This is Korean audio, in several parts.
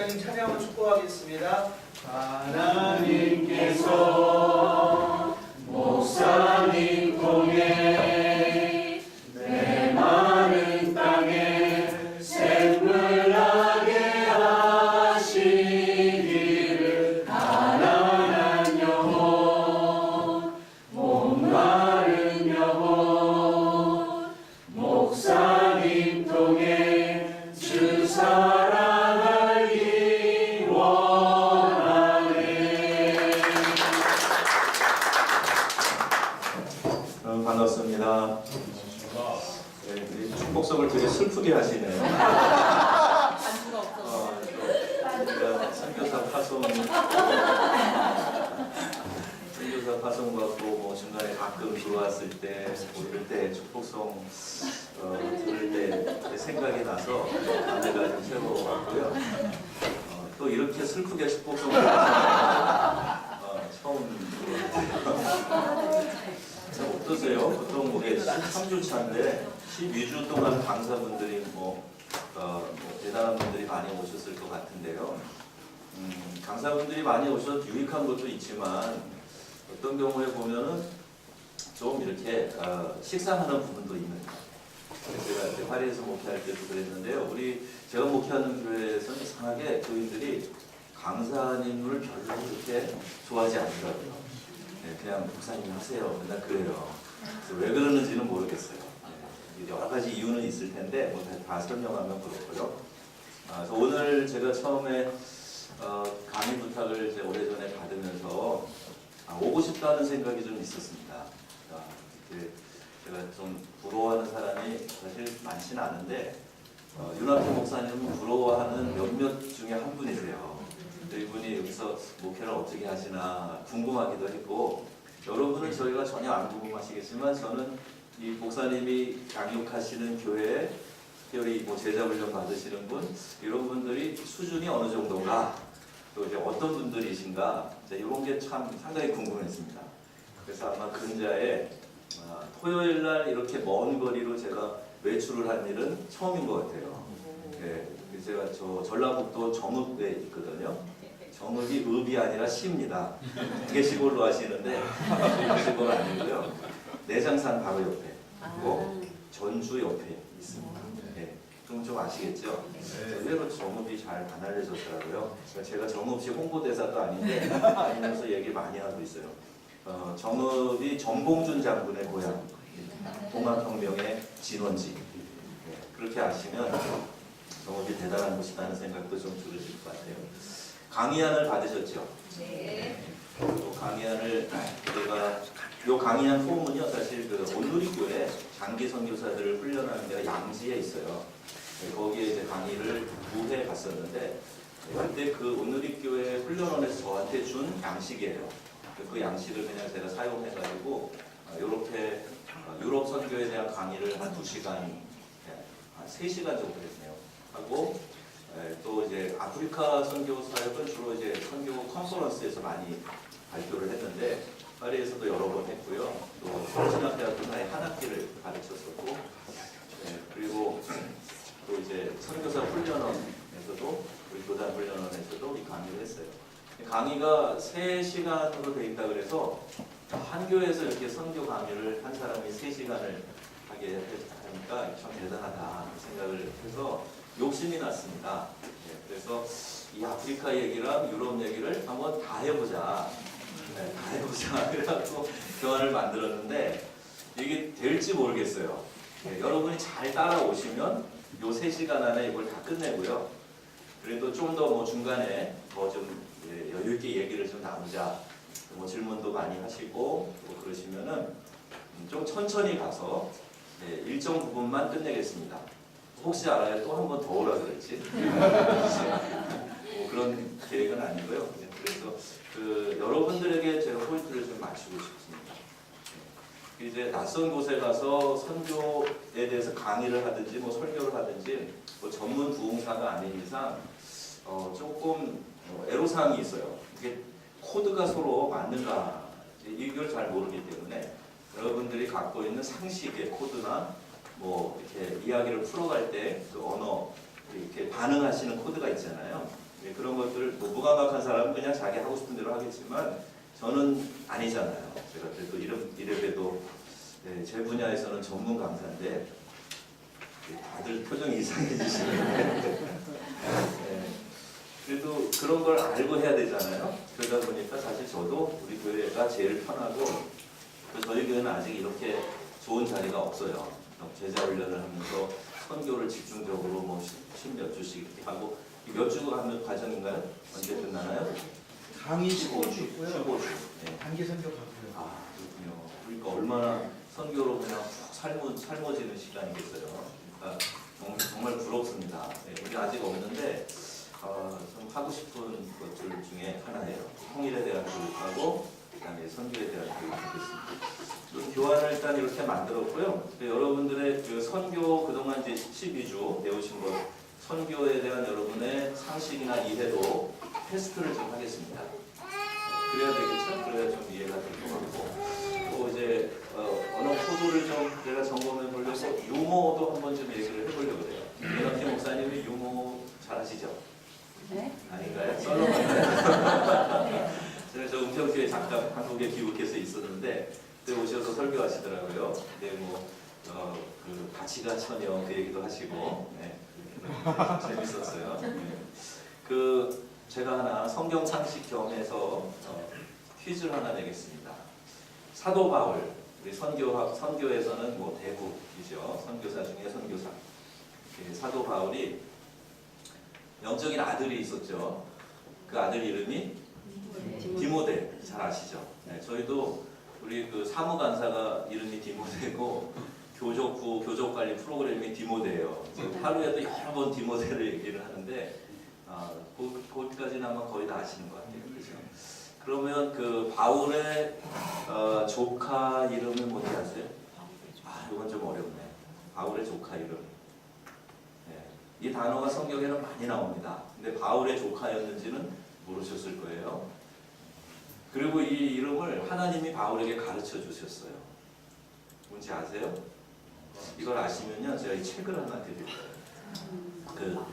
목사님 찬양을 축복하겠습니다. 하나님께서 목사님 통해 내 마른 땅에 샘물 나게 하시기를 가난한 영혼 목마른 영혼 목사님 통해 주 사랑하기 원하네. 반갑습니다. 네, 축복성을 되게 슬프게 하시네요. 선교사 파송 받고 뭐 중간에 가끔 들어왔을 때 이럴 때 축복성 들을 때 생각이 나서 감회가 좀 새로웠고요. 또 이렇게 슬프게 축복성을 처음 들었어요. 어떠세요? 보통 우리 13주 차인데 12주 동안 강사분들이 대단한 분들이 많이 오셨을 것 같은데요. 강사분들이 많이 오셔서 유익한 것도 있지만 어떤 경우에 보면은 좀 이렇게 식상하는 부분도 있는 거예요. 제가 이제 파리에서 목회할 때도 그랬는데요. 제가 목회하는 교회에서는 이상하게 교인들이 강사님을 별로 그렇게 좋아하지 않더라고요. 네, 그냥 목사님 하세요. 맨날 그래요. 왜 그러는지는 모르겠어요. 네, 여러 가지 이유는 있을 텐데 다 설명하면 그렇고요. 그래서 오늘 제가 처음에 강의 부탁을 이제 오래전에 받으면서 오고 싶다는 생각이 좀 있었습니다. 제가 좀 부러워하는 사람이 사실 많지는 않은데 윤학규 목사님은 부러워하는 몇몇 중에 한 분이세요. 이분이 여기서 목회를 어떻게 하시나 궁금하기도 했고, 여러분은 저희가 전혀 안 궁금하시겠지만 저는 이 목사님이 양육하시는 교회에 특별히 제자훈련 받으시는 분, 이런 분들이 수준이 어느 정도인가, 또 이제 어떤 분들이신가, 이런 게 참 상당히 궁금했습니다. 그래서 아마 근자에 토요일 날 이렇게 먼 거리로 제가 외출을 한 일은 처음인 것 같아요. 네, 제가 전라북도 정읍에 있거든요. 정읍이 읍이 아니라 시입니다. 이게 시골로 하시는데 시골 아니고요. 내장산 바로 옆에 있고 전주 옆에 있습니다. 네, 좀 아시겠죠? 의외로 정읍이 잘 안 알려졌더라고요. 제가 정읍시 홍보대사도 아닌데 다니면서 얘기 많이 하고 있어요. 정읍이 정봉준 장군의 고향, 동학혁명의 진원지. 네, 그렇게 아시면 정읍이 대단한 곳이라는 생각도 좀 들으실 것 같아요. 강의안을 받으셨죠? 네. 강의안을 요 강의안 소문이요, 사실 온누리교회 장기 선교사들을 훈련하는 데가 양지에 있어요. 네, 거기에 이제 강의를 2회 갔었는데 그때 그 온누리교회 훈련원에서 저한테 준 양식이에요. 그 양식을 그냥 제가 사용해가지고 이렇게 유럽 선교에 대한 강의를 한 2시간, 한 3시간 정도 했네요. 하고 또 이제 아프리카 선교 사역은 주로 이제 선교 컨퍼런스에서 많이 발표를 했는데 파리에서도 여러 번 했고요. 또 서울신학대학교 사이 한 학기를 가르쳤었고, 그리고 또 이제 선교사 훈련원에서도 우리 교단 훈련원에서도 이 강의를 했어요. 강의가 3시간으로 되어 있다 그래서 한 교회에서 이렇게 선교 강의를 한 사람이 3시간을 하게 하니까 참 대단하다 생각을 해서 욕심이 났습니다. 그래서 이 아프리카 얘기랑 유럽 얘기를 한번 다 해보자. 다 해보자. 그래갖고 교환을 만들었는데 이게 될지 모르겠어요. 여러분이 잘 따라오시면 요 3시간 안에 이걸 다 끝내고요. 그래도 좀 더 중간에 더 좀 여유있게 얘기를 좀 나누자. 질문도 많이 하시고 또 그러시면은 좀 천천히 가서 일정 부분만 끝내겠습니다. 혹시 알아요? 또 한 번 더 오라 그랬지? 그런 계획은 아니고요. 그래서 여러분들에게 제가 포인트를 좀 맞추고 싶습니다. 이제 낯선 곳에 가서 선교에 대해서 강의를 하든지 설교를 하든지 전문 부흥사가 아닌 이상 조금 애로사항이 있어요. 이게 코드가 서로 맞는가 이걸 잘 모르기 때문에 여러분들이 갖고 있는 상식의 코드나 이렇게 이야기를 풀어갈 때 그 언어 이렇게 반응하시는 코드가 있잖아요. 예, 그런 것들을 뭐 무감각한 사람은 그냥 자기 하고 싶은 대로 하겠지만 저는 아니잖아요. 제가 그래도 이래봬도 예, 제 분야에서는 전문 강사인데 예, 다들 표정이 이상해지시는데 예, 그래도 그런 걸 알고 해야 되잖아요. 그러다 보니까 사실 저도 우리 교회가 제일 편하고 또 저희 교회는 아직 이렇게 좋은 자리가 없어요. 제자 훈련을 하면서 선교를 집중적으로 뭐 10몇 주씩 이렇게 하고 몇 주가 하는 과정인가요? 언제 끝나나요? 강의 15주 있고요. 15주. 네. 단기 선교 가고요. 아 그렇군요. 그러니까 얼마나 선교로 그냥 푹 삶아지는 시간이겠어요. 그러니까 정말 부럽습니다. 네, 우리 아직 없는데 좀 하고 싶은 것들 중에 하나예요. 통일에 대한 교육하고 그다음에 선교에 대한 교육하겠습니다. 교환을 일단 이렇게 만들었고요. 여러분들의 그 선교 그동안 이제 12주 배우신 것 선교에 대한 여러분의 상식이나 이해도 테스트를 좀 하겠습니다. 그래야 되겠죠? 그래야 좀 이해가 될 것 같고 또 이제 언어 코드를 좀 제가 점검해 보려고 유머도 한번 좀 얘기를 해보려고 그래요. 이렇게 목사님이 유머 잘하시죠? 네? 아닌가요? 썰렁한가요? 저 은평교회 잠깐 한국에 귀국해서 있었는데 그때 오셔서 설교하시더라고요. 근데 그 가치가 처녀 그 얘기도 하시고 네, 재밌었어요. 네. 그 제가 하나 성경 상식 겸해서 퀴즈를 하나 내겠습니다. 사도 바울 우리 선교에서는 뭐 대국이죠. 선교사 중에 선교사. 사도 바울이 영적인 아들이 있었죠. 그 아들 이름이 디모데. 잘 아시죠? 네, 저희도 우리 그 사무간사가 이름이 디모데고 교족부 교족관리 프로그램이 디모데예요. 하루에도 여러 번 디모데를 얘기를 하는데 거기까지는 아마 거의 다 아시는 것 같아요. 그렇죠? 그러면 그 바울의 조카 이름은 뭔지 아세요? 이건 좀 어렵네. 바울의 조카 이름. 이 단어가 성경에는 많이 나옵니다. 근데 바울의 조카였는지는 모르셨을 거예요. 그리고 이 이름을 하나님이 바울에게 가르쳐 주셨어요. 뭔지 아세요? 이걸 아시면요, 제가 이 책을 하나 드릴 거예요.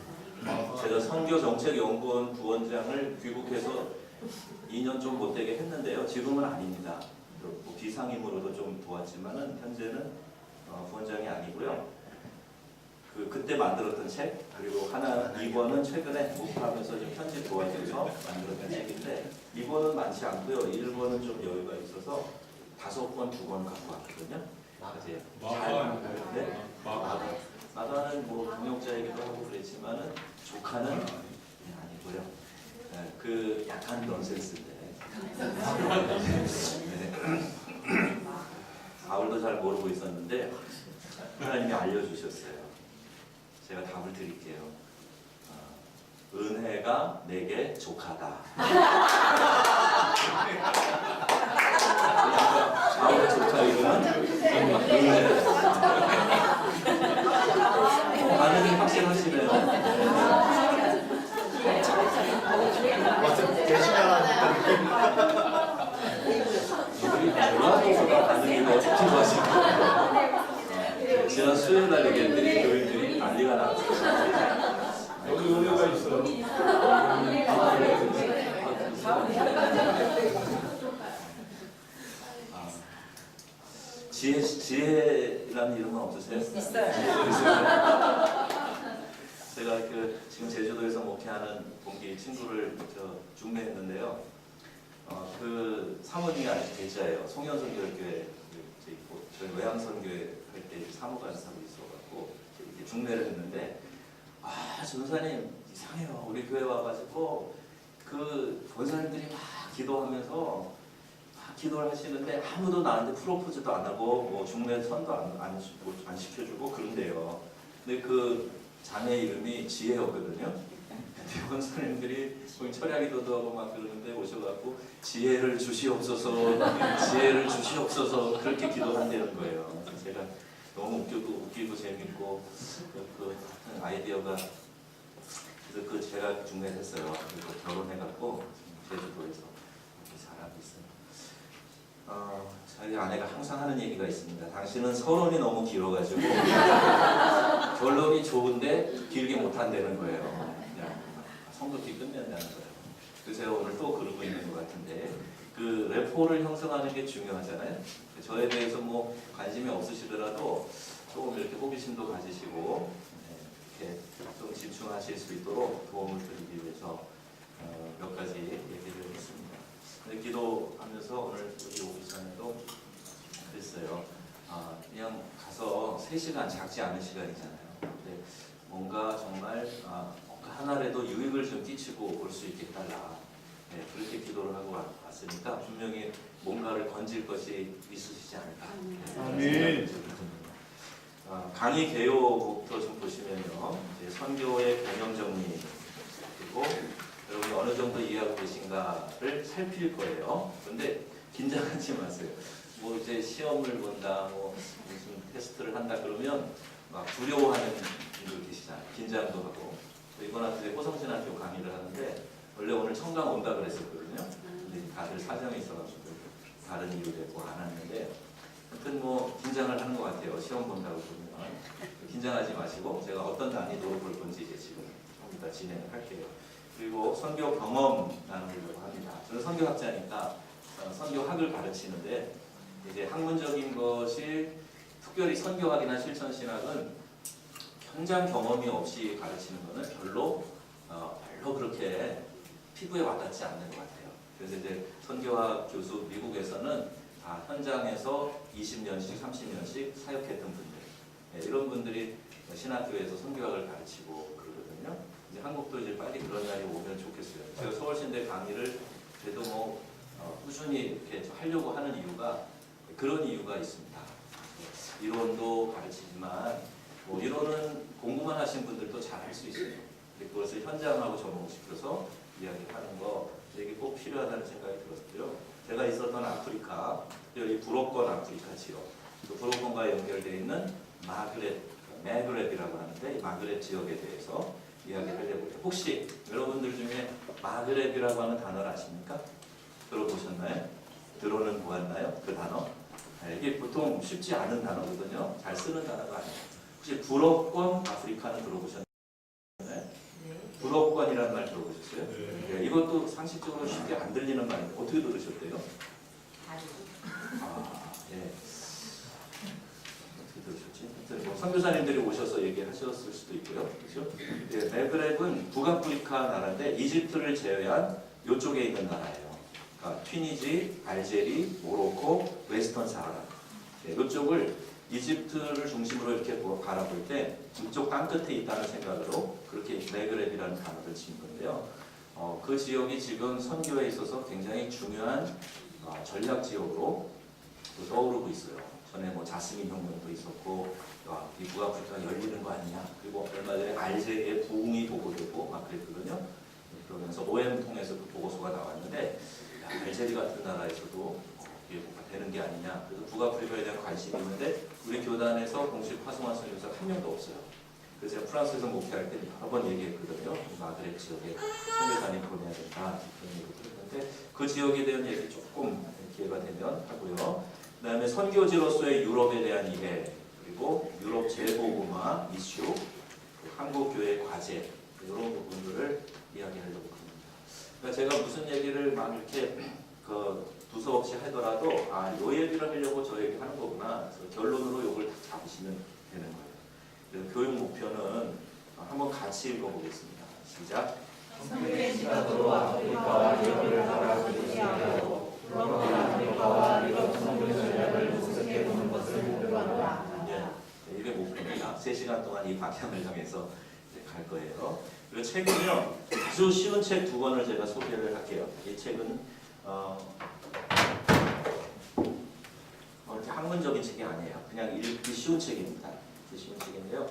제가 선교정책연구원 부원장을 귀국해서 2년 좀 못되게 했는데요. 지금은 아닙니다. 뭐 비상임으로도 좀 도왔지만은 현재는 부원장이 아니고요. 그때 만들었던 책, 그리고 하나 2권은 최근에 목표하면서 좀 편집 도와줘서 만들었던 책인데 2권은 많지 않고요. 1권은 좀 여유가 있어서 5권, 2권 갖고 왔거든요. 맞아요. 네? 마가는 뭐 동역자이기도 하고 그랬지만은 조카는 아니고요. 네, 그 약간 넌센스인데. 네. 바울도 잘 모르고 있었는데 하나님이 알려주셨어요. 제가 답을 드릴게요. 은혜가 내게 조카다. 바울의 조카 이름은 은혜. 반응이 확실하시네요. 전라도보다 반응이 더 좋아지고 지난 수요일 날 얘기했더니 교인들이 난리가 났어요. 여기 은혜가 있어요. 지혜라는 이름은 없으세요? 있어요. 제가 지금 제주도에서 목회하는 동기 친구를 중매했는데요. 그 사모님이 아주 계좌예요. 송현선교회 저희 외항선교회 할 때 사무관사로 있어갖고 이렇게 중매를 했는데 전사님 이상해요. 우리 교회 와가지고 그 권사님들이 막 기도하면서 기도를 하시는데 아무도 나한테 프로포즈도 안 하고 뭐 중매 선도 안 시켜주고 그런데요. 근데 그 자매 이름이 지혜였거든요. 근데 권사님들이 철야기도도 하고 막 그러는데 오셔갖고 지혜를 주시옵소서, 지혜를 주시옵소서 그렇게 기도한다는 거예요. 그래서 제가 너무 웃기고 재밌고 그 아이디어가 그래서 그 제가 중매를 했어요. 그리고 결혼해갖고 제주도에서 이렇게 살아가고 있어요. 저희 아내가 항상 하는 얘기가 있습니다. 당신은 서론이 너무 길어가지고 결론이 좋은데 길게 못한다는 거예요. 성급히 끝낸다는 거예요. 그래서 제가 오늘 또 그러고 있는 것 같은데 그 레포를 형성하는 게 중요하잖아요. 저에 대해서 뭐 관심이 없으시더라도 조금 이렇게 호기심도 가지시고 이렇게 좀 집중하실 수 있도록 도움을 드리기 위해서 몇 가지 얘기를 했습니다. 근데 기도하면서 오늘 우리 오기 전에도 그랬어요. 그냥 가서 3시간 작지 않은 시간이잖아요. 근데 뭔가 정말 하나라도 유익을 좀 끼치고 올 수 있겠달라. 네, 그렇게 기도를 하고 왔으니까 분명히 뭔가를 건질 것이 있으시지 않을까. 아멘. 강의 개요부터 좀 보시면요. 이제 선교의 개념 정리 그리고 여러분이 어느 정도 이해하고 계신가를 살필 거예요. 그런데 긴장하지 마세요. 뭐 이제 시험을 본다, 뭐 무슨 테스트를 한다 그러면 막 두려워하는 분들 계시잖아요. 긴장도 하고. 이번 학교에 호성신학교 강의를 하는데 원래 오늘 청강 온다 그랬었거든요. 근데 다들 사정이 있어가지고 다른 이유로 뭐 안 왔는데 하여튼 뭐 긴장을 하는 것 같아요. 시험 본다고 그러면 긴장하지 마시고 제가 어떤 난이도로 볼 건지 이제 지금 좀 이따 진행을 할게요. 그리고 선교 경험 나누려고 합니다. 저는 선교학자니까 선교학을 가르치는데 이제 학문적인 것이 특별히 선교학이나 실천신학은 현장 경험이 없이 가르치는 것은 별로 그렇게 피부에 와닿지 않는 것 같아요. 그래서 이제 선교학 교수 미국에서는 다 현장에서 20년씩 30년씩 사역했던 분들 이런 분들이 신학교에서 선교학을 가르치고 그러거든요. 이제 한국도 이제 빨리 그런 날이 오면 좋겠어요. 제가 서울신대 강의를 그래도 뭐 꾸준히 이렇게 하려고 하는 이유가 그런 이유가 있습니다. 이론도 가르치지만 뭐 이론은 공부만 하신 분들도 잘 할 수 있어요. 그것을 현장하고 접목시켜서 이야기하는 거 이게 꼭 필요하다는 생각이 들었고요. 제가 있었던 아프리카, 이 부록권 아프리카 지역, 그 부록권과 연결되어 있는 마그렙이라고 하는데 이 마그렙 지역에 대해서 이야기하려고 해요. 혹시 여러분들 중에 마그렙이라고 하는 단어를 아십니까? 들어보셨나요? 들어는 보았나요? 그 단어? 이게 보통 쉽지 않은 단어거든요. 잘 쓰는 단어가 아니에요. 혹시 부록권 아프리카는 들어보셨나요? 부록권이라는 말 들어보셨어요? 네, 이것도 상식적으로 쉽게 안 들리는 말인데 어떻게 들으셨대요? 예. 어떻게 들으셨지? 하여튼 뭐 선교사님들이 오셔서 얘기하셨을 수도 있고요. 그렇죠? 예, 마그렙은 북아프리카 나라인데 이집트를 제외한 이쪽에 있는 나라예요. 그러니까 튀니지, 알제리, 모로코, 웨스턴 사하라. 예, 이쪽을 이집트를 중심으로 이렇게 바라볼 때 이쪽 땅끝에 있다는 생각으로 그렇게 마그렙이라는 단어를 지은 건데요. 그 지역이 지금 선교에 있어서 굉장히 중요한 전략 지역으로 떠오르고 있어요. 전에 뭐 자스민 혁명도 있었고 이 북아프리카 열리는 거 아니냐. 그리고 얼마 전에 알제리의 부흥이 보고되고 막 그랬거든요. 그러면서 OM 통해서 그 보고서가 나왔는데 알제리 같은 나라에서도 이게 뭐가 되는 게 아니냐. 그래서 북아프리카에 대한 관심이 있는데 우리 교단에서 공식 활성화 선교사가 한 명도 없어요. 그래서 제가 프랑스에서 목회할 때 여러 번 얘기했거든요. 마그렙 지역에 선교사님 보내야 된다 그런 얘기를 했는데 그 지역에 대한 얘기 조금 기회가 되면 하고요. 그 다음에 선교지로서의 유럽에 대한 이해 그리고 유럽 재보고마 이슈 한국 교회 과제 이런 부분들을 이야기하려고 합니다. 그러니까 제가 무슨 얘기를 막 이렇게 두서없이 하더라도 요 얘기를 하려고 저 얘기 하는 거구나. 그래서 결론으로 요걸 다 잡으시면 되는 거예요. 그래서 교육 목표는 한번 같이 읽어보겠습니다. 시작. 성경의 시각으로 아프리카와 유럽을 바라보기 하고 유럽과 아프리카와 유럽 선교 전략을 분석해 보는 것을 목표로 한다. 네, 이게 목표입니다. 3시간 동안 이 방향을 향해서 갈 거예요. 그리고 책은요, 아주 쉬운 책 2권을 제가 소개를 할게요. 이 책은 이렇게 학문적인 책이 아니에요. 그냥 읽기 쉬운 책입니다. 읽기 쉬운 책인데요.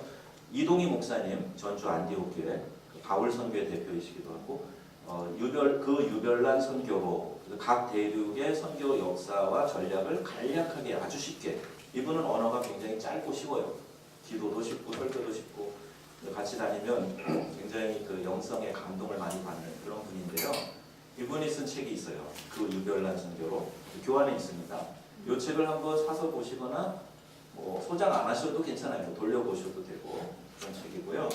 이동희 목사님, 전주 안디옥교회 바울 선교의 대표이시기도 하고 유별난 선교로 각 대륙의 선교 역사와 전략을 간략하게 아주 쉽게 이분은 언어가 굉장히 짧고 쉬워요. 기도도 쉽고 설교도 쉽고 같이 다니면 굉장히 그 영성에 감동을 많이 받는 그런 분인데요. 이분이 쓴 책이 있어요. 그 유별난 선교로 교환에 있습니다. 이 책을 한번 사서 보시거나 뭐 소장 안 하셔도 괜찮아요. 돌려보셔도 되고 그런 책이고요.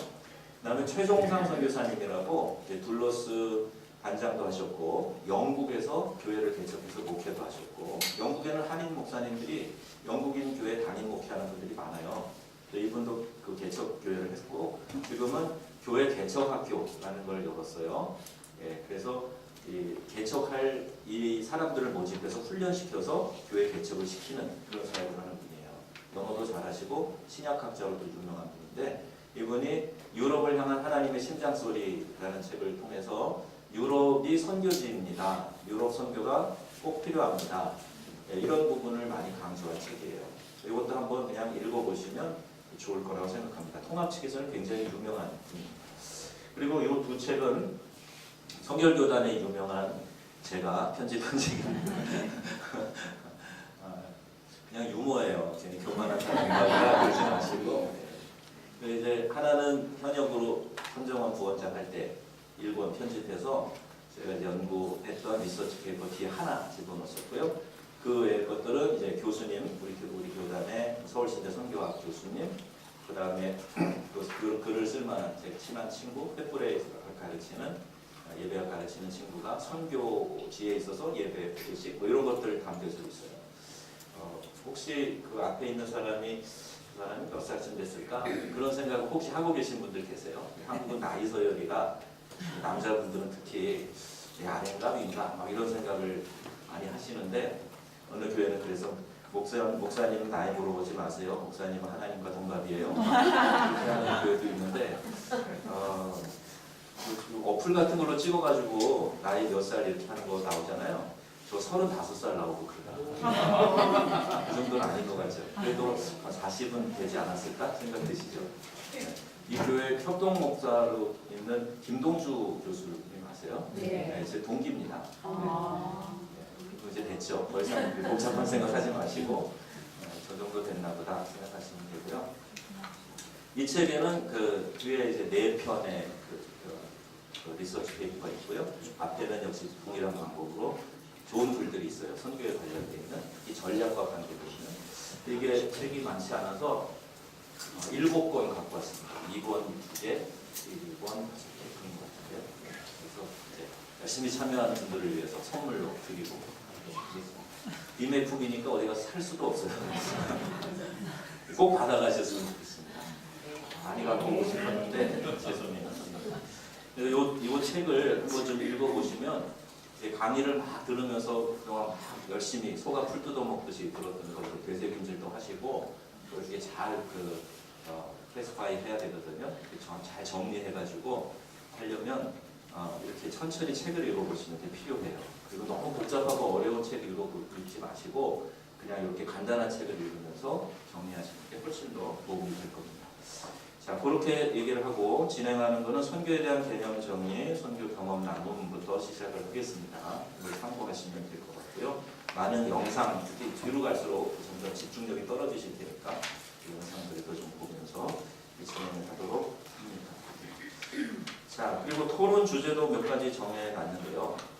그다음에 최종상 선교사님이라고 이제 둘러스 반장도 하셨고 영국에서 교회를 개척해서 목회도 하셨고 영국에는 한인 목사님들이 영국인 교회 담임 목회하는 분들이 많아요. 이분도 그 개척 교회를 했고 지금은 교회 개척학교라는 걸 열었어요. 예, 그래서 이 개척할 이 사람들을 모집해서 훈련시켜서 교회 개척을 시키는 그런 사역을 하는 분이에요. 영어도 잘하시고 신약학자로도 유명한 분인데 이분이 유럽을 향한 하나님의 심장소리라는 책을 통해서 유럽이 선교지입니다. 유럽 선교가 꼭 필요합니다. 예, 이런 부분을 많이 강조한 책이에요. 이것도 한번 그냥 읽어보시면 좋을 거라고 생각합니다. 통합 측에서는 굉장히 유명한 분입니다. 그리고 이 두 책은 성결교단의 유명한 제가 편집한 책입니다. 그냥 유머예요. 괜히 교만한 사람인가 그러지 마시고 이제 하나는 현역으로 손정원 부원장 할 때 일본 편집해서 제가 연구했던 리서치 페이퍼 뒤에 하나 집어넣었고요. 그 외의 것들은 이제 교수님, 우리 교단의 서울신대 선교학 교수님, 그 다음에 그 글을 쓸만한 제 친한 친구, 페프레 가르치는 예배학 가르치는 친구가 선교지에 있어서 예배 표식 뭐 이런 것들 담겨져 있어요. 혹시 그 앞에 있는 사람이 그 사람이 몇 살쯤 됐을까? 그런 생각을 혹시 하고 계신 분들 계세요? 한국은 나이 서열이가 남자분들은 특히 내 아래인가 위인가 막 이런 생각을 많이 하시는데 어느 교회는 그래서 목사님은 나이 물어보지 마세요. 목사님은 하나님과 동갑이에요. 그렇게 하는 교회도 있는데 그 어플 같은 걸로 찍어가지고 나이 몇 살 이렇게 하는 거 나오잖아요. 저 35살 나오고 그러다. 그 정도는 아닌 것 같죠. 그래도 40은 되지 않았을까 생각 드시죠? 이 교회 협동 목사로 있는 김동주 교수님 아세요? 네. 제 동기입니다. 이제 됐죠. 더 이상 복잡한 생각하지 마시고 저 정도 됐나 보다 생각하시면 되고요. 이 책에는 그 뒤에 이제 4편의 그 리서치 페이퍼가 있고요. 앞에는 역시 동일한 방법으로 좋은 글들이 있어요. 선교에 관련되어 있는 이 전략과 관계되어 있는 이게 책이 많지 않아서 7권 갖고 왔습니다. 2권 2개, 1권 5개 그런 것 같은데요. 그래서 이제 열심히 참여하는 분들을 위해서 선물로 드리고 DMF이니까 어디 가서 살 수도 없어요. 꼭 받아가셨으면 좋겠습니다. 많이 갖고 오고 싶었는데 죄송해요. 이 책을 한번 좀 읽어보시면 강의를 막 들으면서 그동안 막 열심히 소가 풀 뜯어먹듯이 들었던 것을 되새김질도 하시고 또 이렇게 잘 클래스파이 해야 되거든요. 잘 정리해가지고 하려면 이렇게 천천히 책을 읽어보시는 게 필요해요. 그리고 너무 복잡하고 어려운 책 읽지 마시고 그냥 이렇게 간단한 책을 읽으면서 정리하시는 게 훨씬 더 도움이 될 겁니다. 자, 그렇게 얘기를 하고 진행하는 것은 선교에 대한 개념 정리, 선교 경험 나눔부터 시작을 하겠습니다. 이걸 참고하시면 될 것 같고요. 많은 영상, 특히 뒤로 갈수록 점점 집중력이 떨어지실 테니까 이 영상들도 좀 보면서 진행을 하도록 합니다. 자, 그리고 토론 주제도 몇 가지 정해놨는데요.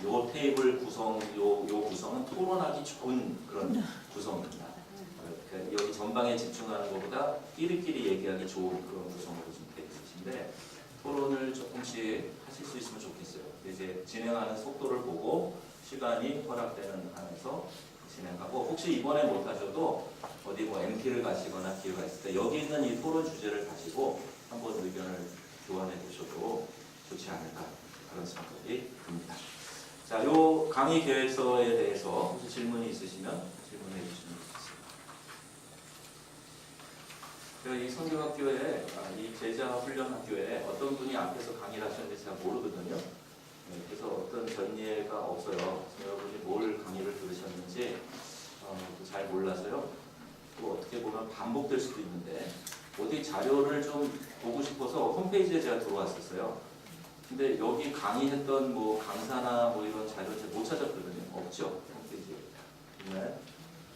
요 테이블 구성, 요 구성은 토론하기 좋은 그런 구성입니다. 여기 전방에 집중하는 것보다 끼리끼리 얘기하기 좋은 그런 구성으로 좀 되어 있으신데 토론을 조금씩 하실 수 있으면 좋겠어요. 이제 진행하는 속도를 보고 시간이 허락되는 안에서 진행하고 혹시 이번에 못하셔도 어디 뭐 MT를 가시거나 기회가 있을 때 여기 있는 이 토론 주제를 가지고 한번 의견을 교환해 보셔도 좋지 않을까 그런 생각이 듭니다. 자, 요 강의 계획서에 대해서 혹시 질문이 있으시면 질문해 주시면 이 선교학교에, 이 제자훈련학교에 어떤 분이 앞에서 강의를 하셨는지 제가 모르거든요. 그래서 어떤 전례가 없어요. 여러분이 뭘 강의를 들으셨는지 잘 몰라서요. 또 어떻게 보면 반복될 수도 있는데 어디 자료를 좀 보고 싶어서 홈페이지에 제가 들어왔었어요. 근데 여기 강의했던 뭐 강사나 뭐 이런 자료 제가 못 찾았거든요. 없죠? 홈페이지에. 네.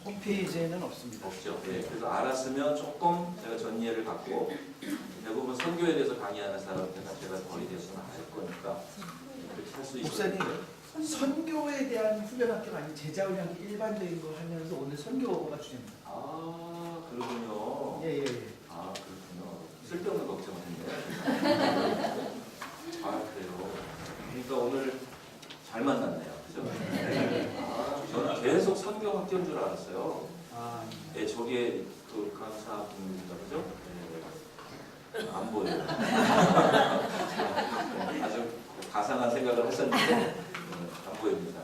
홈페이지에는 없습니다. 없죠. 네. 그래서 알았으면 조금 제가 전이해를 갖고 대부분 선교에 대해서 강의하는 사람들은 제가 거의 대부분 알 거니까 그렇게 할 수 있어요. 목사님, 선교에 대한 훈련학교가 아닌 제자훈련 일반적인 거 하면서 오늘 선교가 주제입니다. 아, 그렇군요. 예. 아, 그렇군요. 쓸데없는 걱정을 했네요. 학교인 줄 알았어요. 아, 네, 저게 그 강사분인가 보죠? 네. 안 보여요. 네, 아주 가상한 생각을 하셨는데 안 보입니다.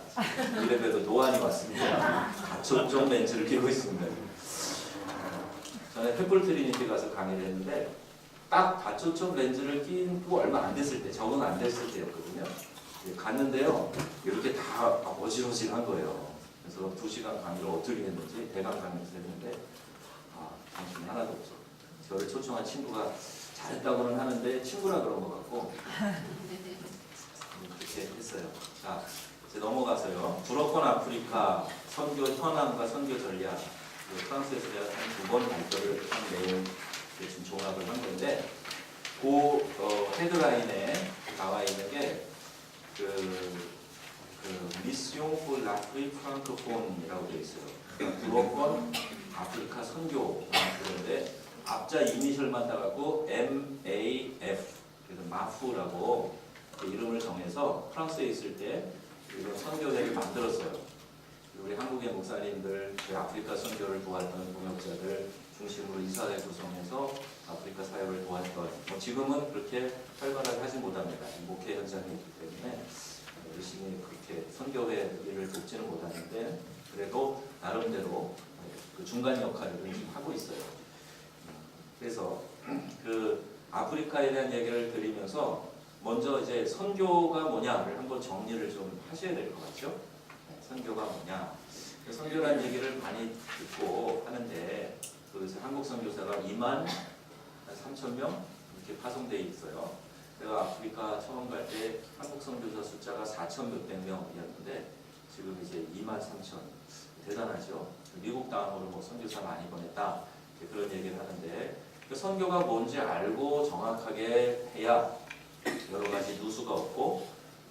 이래봬도 노안이 왔습니다. 다초점 렌즈를 끼고 있습니다. 전에 횃불 트리니티 가서 강의를 했는데 딱 다초점 렌즈를 끼고 얼마 안 됐을 때, 적응 안 됐을 때였거든요. 갔는데요, 이렇게 다 어질어질한 거예요. 그래서 2시간 강의를 어떻게 했는지 대강 강의를 했는데 정신이 하나도 없어. 저를 초청한 친구가 잘했다고는 하는데 친구라 그런 것 같고 그렇게 했어요. 자, 이제 넘어가서요. 불어권 아프리카 선교 현황과 선교 전략, 프랑스에서 제가 한 2번 발표를 한 내용 지금 종합을 한 건데, 그 헤드라인에 나와 있는 게 미시옹 폴 라프리크 프랑크폰이라고 되어 있어요. 불어권 아프리카 선교 그런데 앞자 이니셜만 따갖고 MAF, 그래서 마프라고 이름을 정해서 프랑스에 있을 때 이런 선교회를 만들었어요. 우리 한국의 목사님들, 아프리카 선교를 도왔던 동역자들 중심으로 이사회 구성해서 아프리카 사역을 도왔던, 지금은 그렇게 활발하게 하지 못합니다. 목회 현장이 있기 때문에 열심히 그렇게 선교회 일을 돕지는 못하는데 그래도 나름대로 그 중간 역할을 하고 있어요. 그래서 그 아프리카에 대한 얘기를 드리면서 먼저 이제 선교가 뭐냐를 한번 정리를 좀 하셔야 될 것 같죠? 선교가 뭐냐? 선교라는 얘기를 많이 듣고 하는데 그래서 한국 선교사가 2만 3천 명 이렇게 파송되어 있어요. 제가 아프리카 처음 갈 때 한국 선교사 숫자가 4천 몇백 명이었는데 지금 이제 2만 3천, 대단하죠. 미국 다음으로 뭐 선교사 많이 보냈다 그런 얘기를 하는데, 그 선교가 뭔지 알고 정확하게 해야 여러 가지 누수가 없고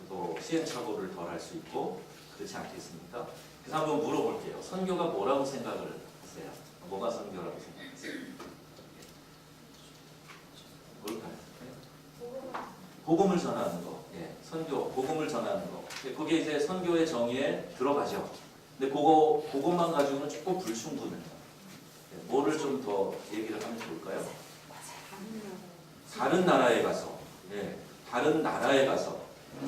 또 시행착오를 덜 할 수 있고 그렇지 않겠습니까? 그래서 한번 물어볼게요. 선교가 뭐라고 생각을 하세요? 뭐가 선교라고 생각하세요? 뭘까요? 복음을 전하는 거. 예, 선교, 복음을 전하는 거. 그게 이제 선교의 정의에 들어가죠. 근데 그것만 가지고는 조금 불충분해요. 예, 뭐를 좀 더 얘기를 하면 좋을까요? 다른 나라에 가서, 예, 다른 나라에 가서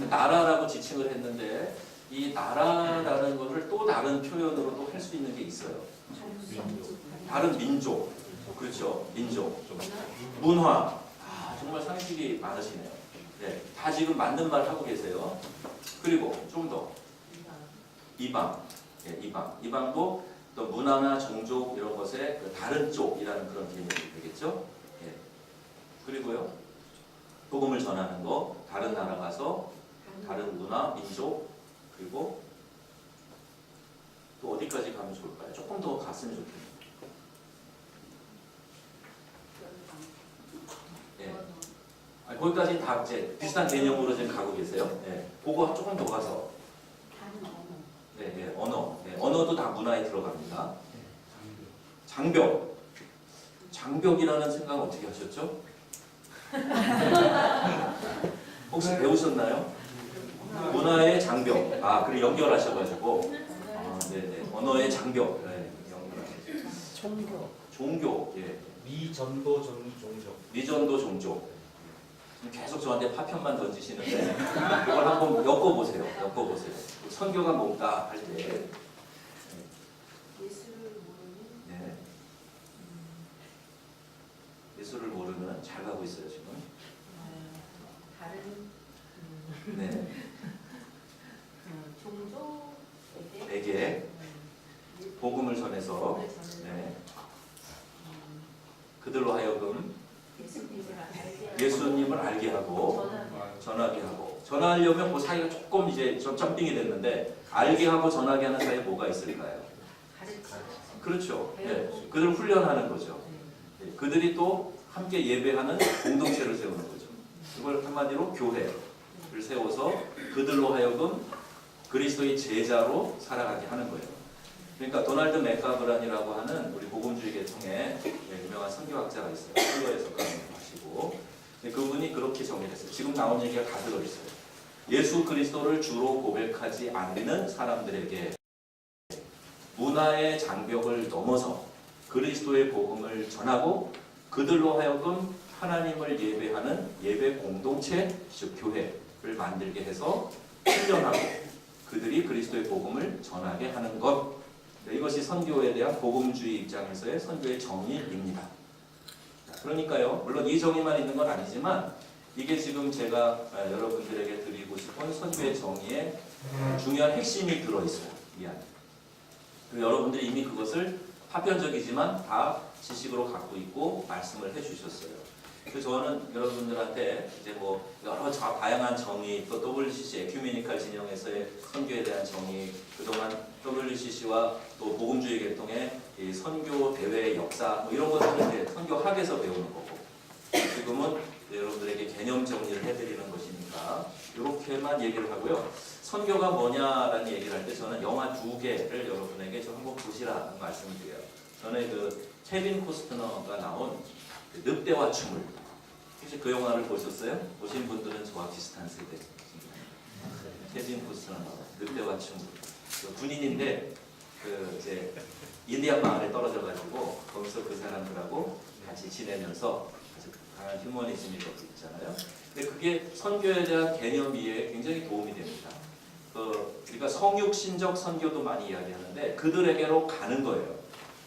나라라고 지칭을 했는데 이 나라라는 것을 또 다른 표현으로도 할 수 있는 게 있어요. 다른 민족, 그렇죠? 민족, 문화. 정말 상식이 많으시네요. 네, 다 지금 맞는 말 하고 계세요. 그리고 좀 더 이방, 예, 이방도 또 문화나 종족 이런 것의 그 다른 쪽이라는 그런 개념이 되겠죠. 예. 그리고요, 복음을 전하는 거, 다른 나라 가서 다른 문화, 민족, 그리고 또 어디까지 가면 좋을까요? 조금 더 갔으면 좋겠네요. 예. 거기까지 다 이제 비슷한 개념으로 지금 가고 계세요. 예. 그거 조금 더 가서. 네, 네, 언어. 네, 언어도 다 문화에 들어갑니다. 장벽. 장벽이라는 생각 어떻게 하셨죠? 혹시 배우셨나요? 문화의 장벽. 그리고 연결하셔가지고. 네네. 언어의 장벽. 네, 연결하셔서. 종교. 예. 미전도 종족. 미전도 종족. 계속 저한테 파편만 던지시는데 이걸 한번 엮어보세요. 선교가 뭔가 할 때. 네. 예수를 모르면 잘 가고 있어요 지금. 다른 네. 종족에게 복음을 전해서 네. 그들로 하여금 예수님을 알게 하고 전하게 하고, 전하려면 그 사이가 조금 이제 좀 점핑이 됐는데 알게 하고 전하게 하는 사이에 뭐가 있을까요? 그렇죠. 네. 그들을 훈련하는 거죠. 네. 그들이 또 함께 예배하는 공동체를 세우는 거죠. 이걸 한마디로 교회를 세워서 그들로 하여금 그리스도의 제자로 살아가게 하는 거예요. 그러니까 도널드 맥가브란이라고 하는 우리 복음주의 계통의 유명한 선교학자가 있어요. 선교에서 하시고, 그분이 그렇게 정의했어요. 지금 나온 얘기가 다 들어있어요. 예수 그리스도를 주로 고백하지 않는 사람들에게 문화의 장벽을 넘어서 그리스도의 복음을 전하고 그들로 하여금 하나님을 예배하는 예배 공동체, 즉 교회를 만들게 해서 훈련하고 그들이 그리스도의 복음을 전하게 하는 것. 이것이 선교에 대한 복음주의 입장에서의 선교의 정의입니다. 그러니까요, 물론 이 정의만 있는 건 아니지만 이게 지금 제가 여러분들에게 드리고 싶은 선교의 정의에 중요한 핵심이 들어있어요. 이 안에. 그리고 여러분들이 이미 그것을 파편적이지만 다 지식으로 갖고 있고 말씀을 해주셨어요. 그래서 저는 여러분들한테 이제 뭐 여러 다양한 정의, 또 WCC 에큐메니칼 진영에서의 선교에 대한 정의, 그동안 WCC와 또 복음주의 계통의 이 선교 대회의 역사 뭐 이런 것들은 이제 선교학에서 배우는 거고, 지금은 여러분들에게 개념 정리를 해드리는 것이니까 이렇게만 얘기를 하고요. 선교가 뭐냐라는 얘기를 할 때 저는 영화 2개를 여러분에게 좀 한번 보시라는 말씀을 드려요. 저는 그 케빈 코스트너가 나온 늑대와 춤을, 혹시 그 영화를 보셨어요? 보신 분들은 저와 비슷한 세대. 케빈 코스트너 나온 늑대와 춤. 그 군인인데 그 이제 인디안 마을에 떨어져가지고 거기서 그 사람들하고 같이 지내면서 아주 강한 휴머니즘이 있잖아요. 근데 그게 선교에 대한 개념 이해에 굉장히 도움이 됩니다. 우리가 성육신적 선교도 많이 이야기하는데 그들에게로 가는 거예요.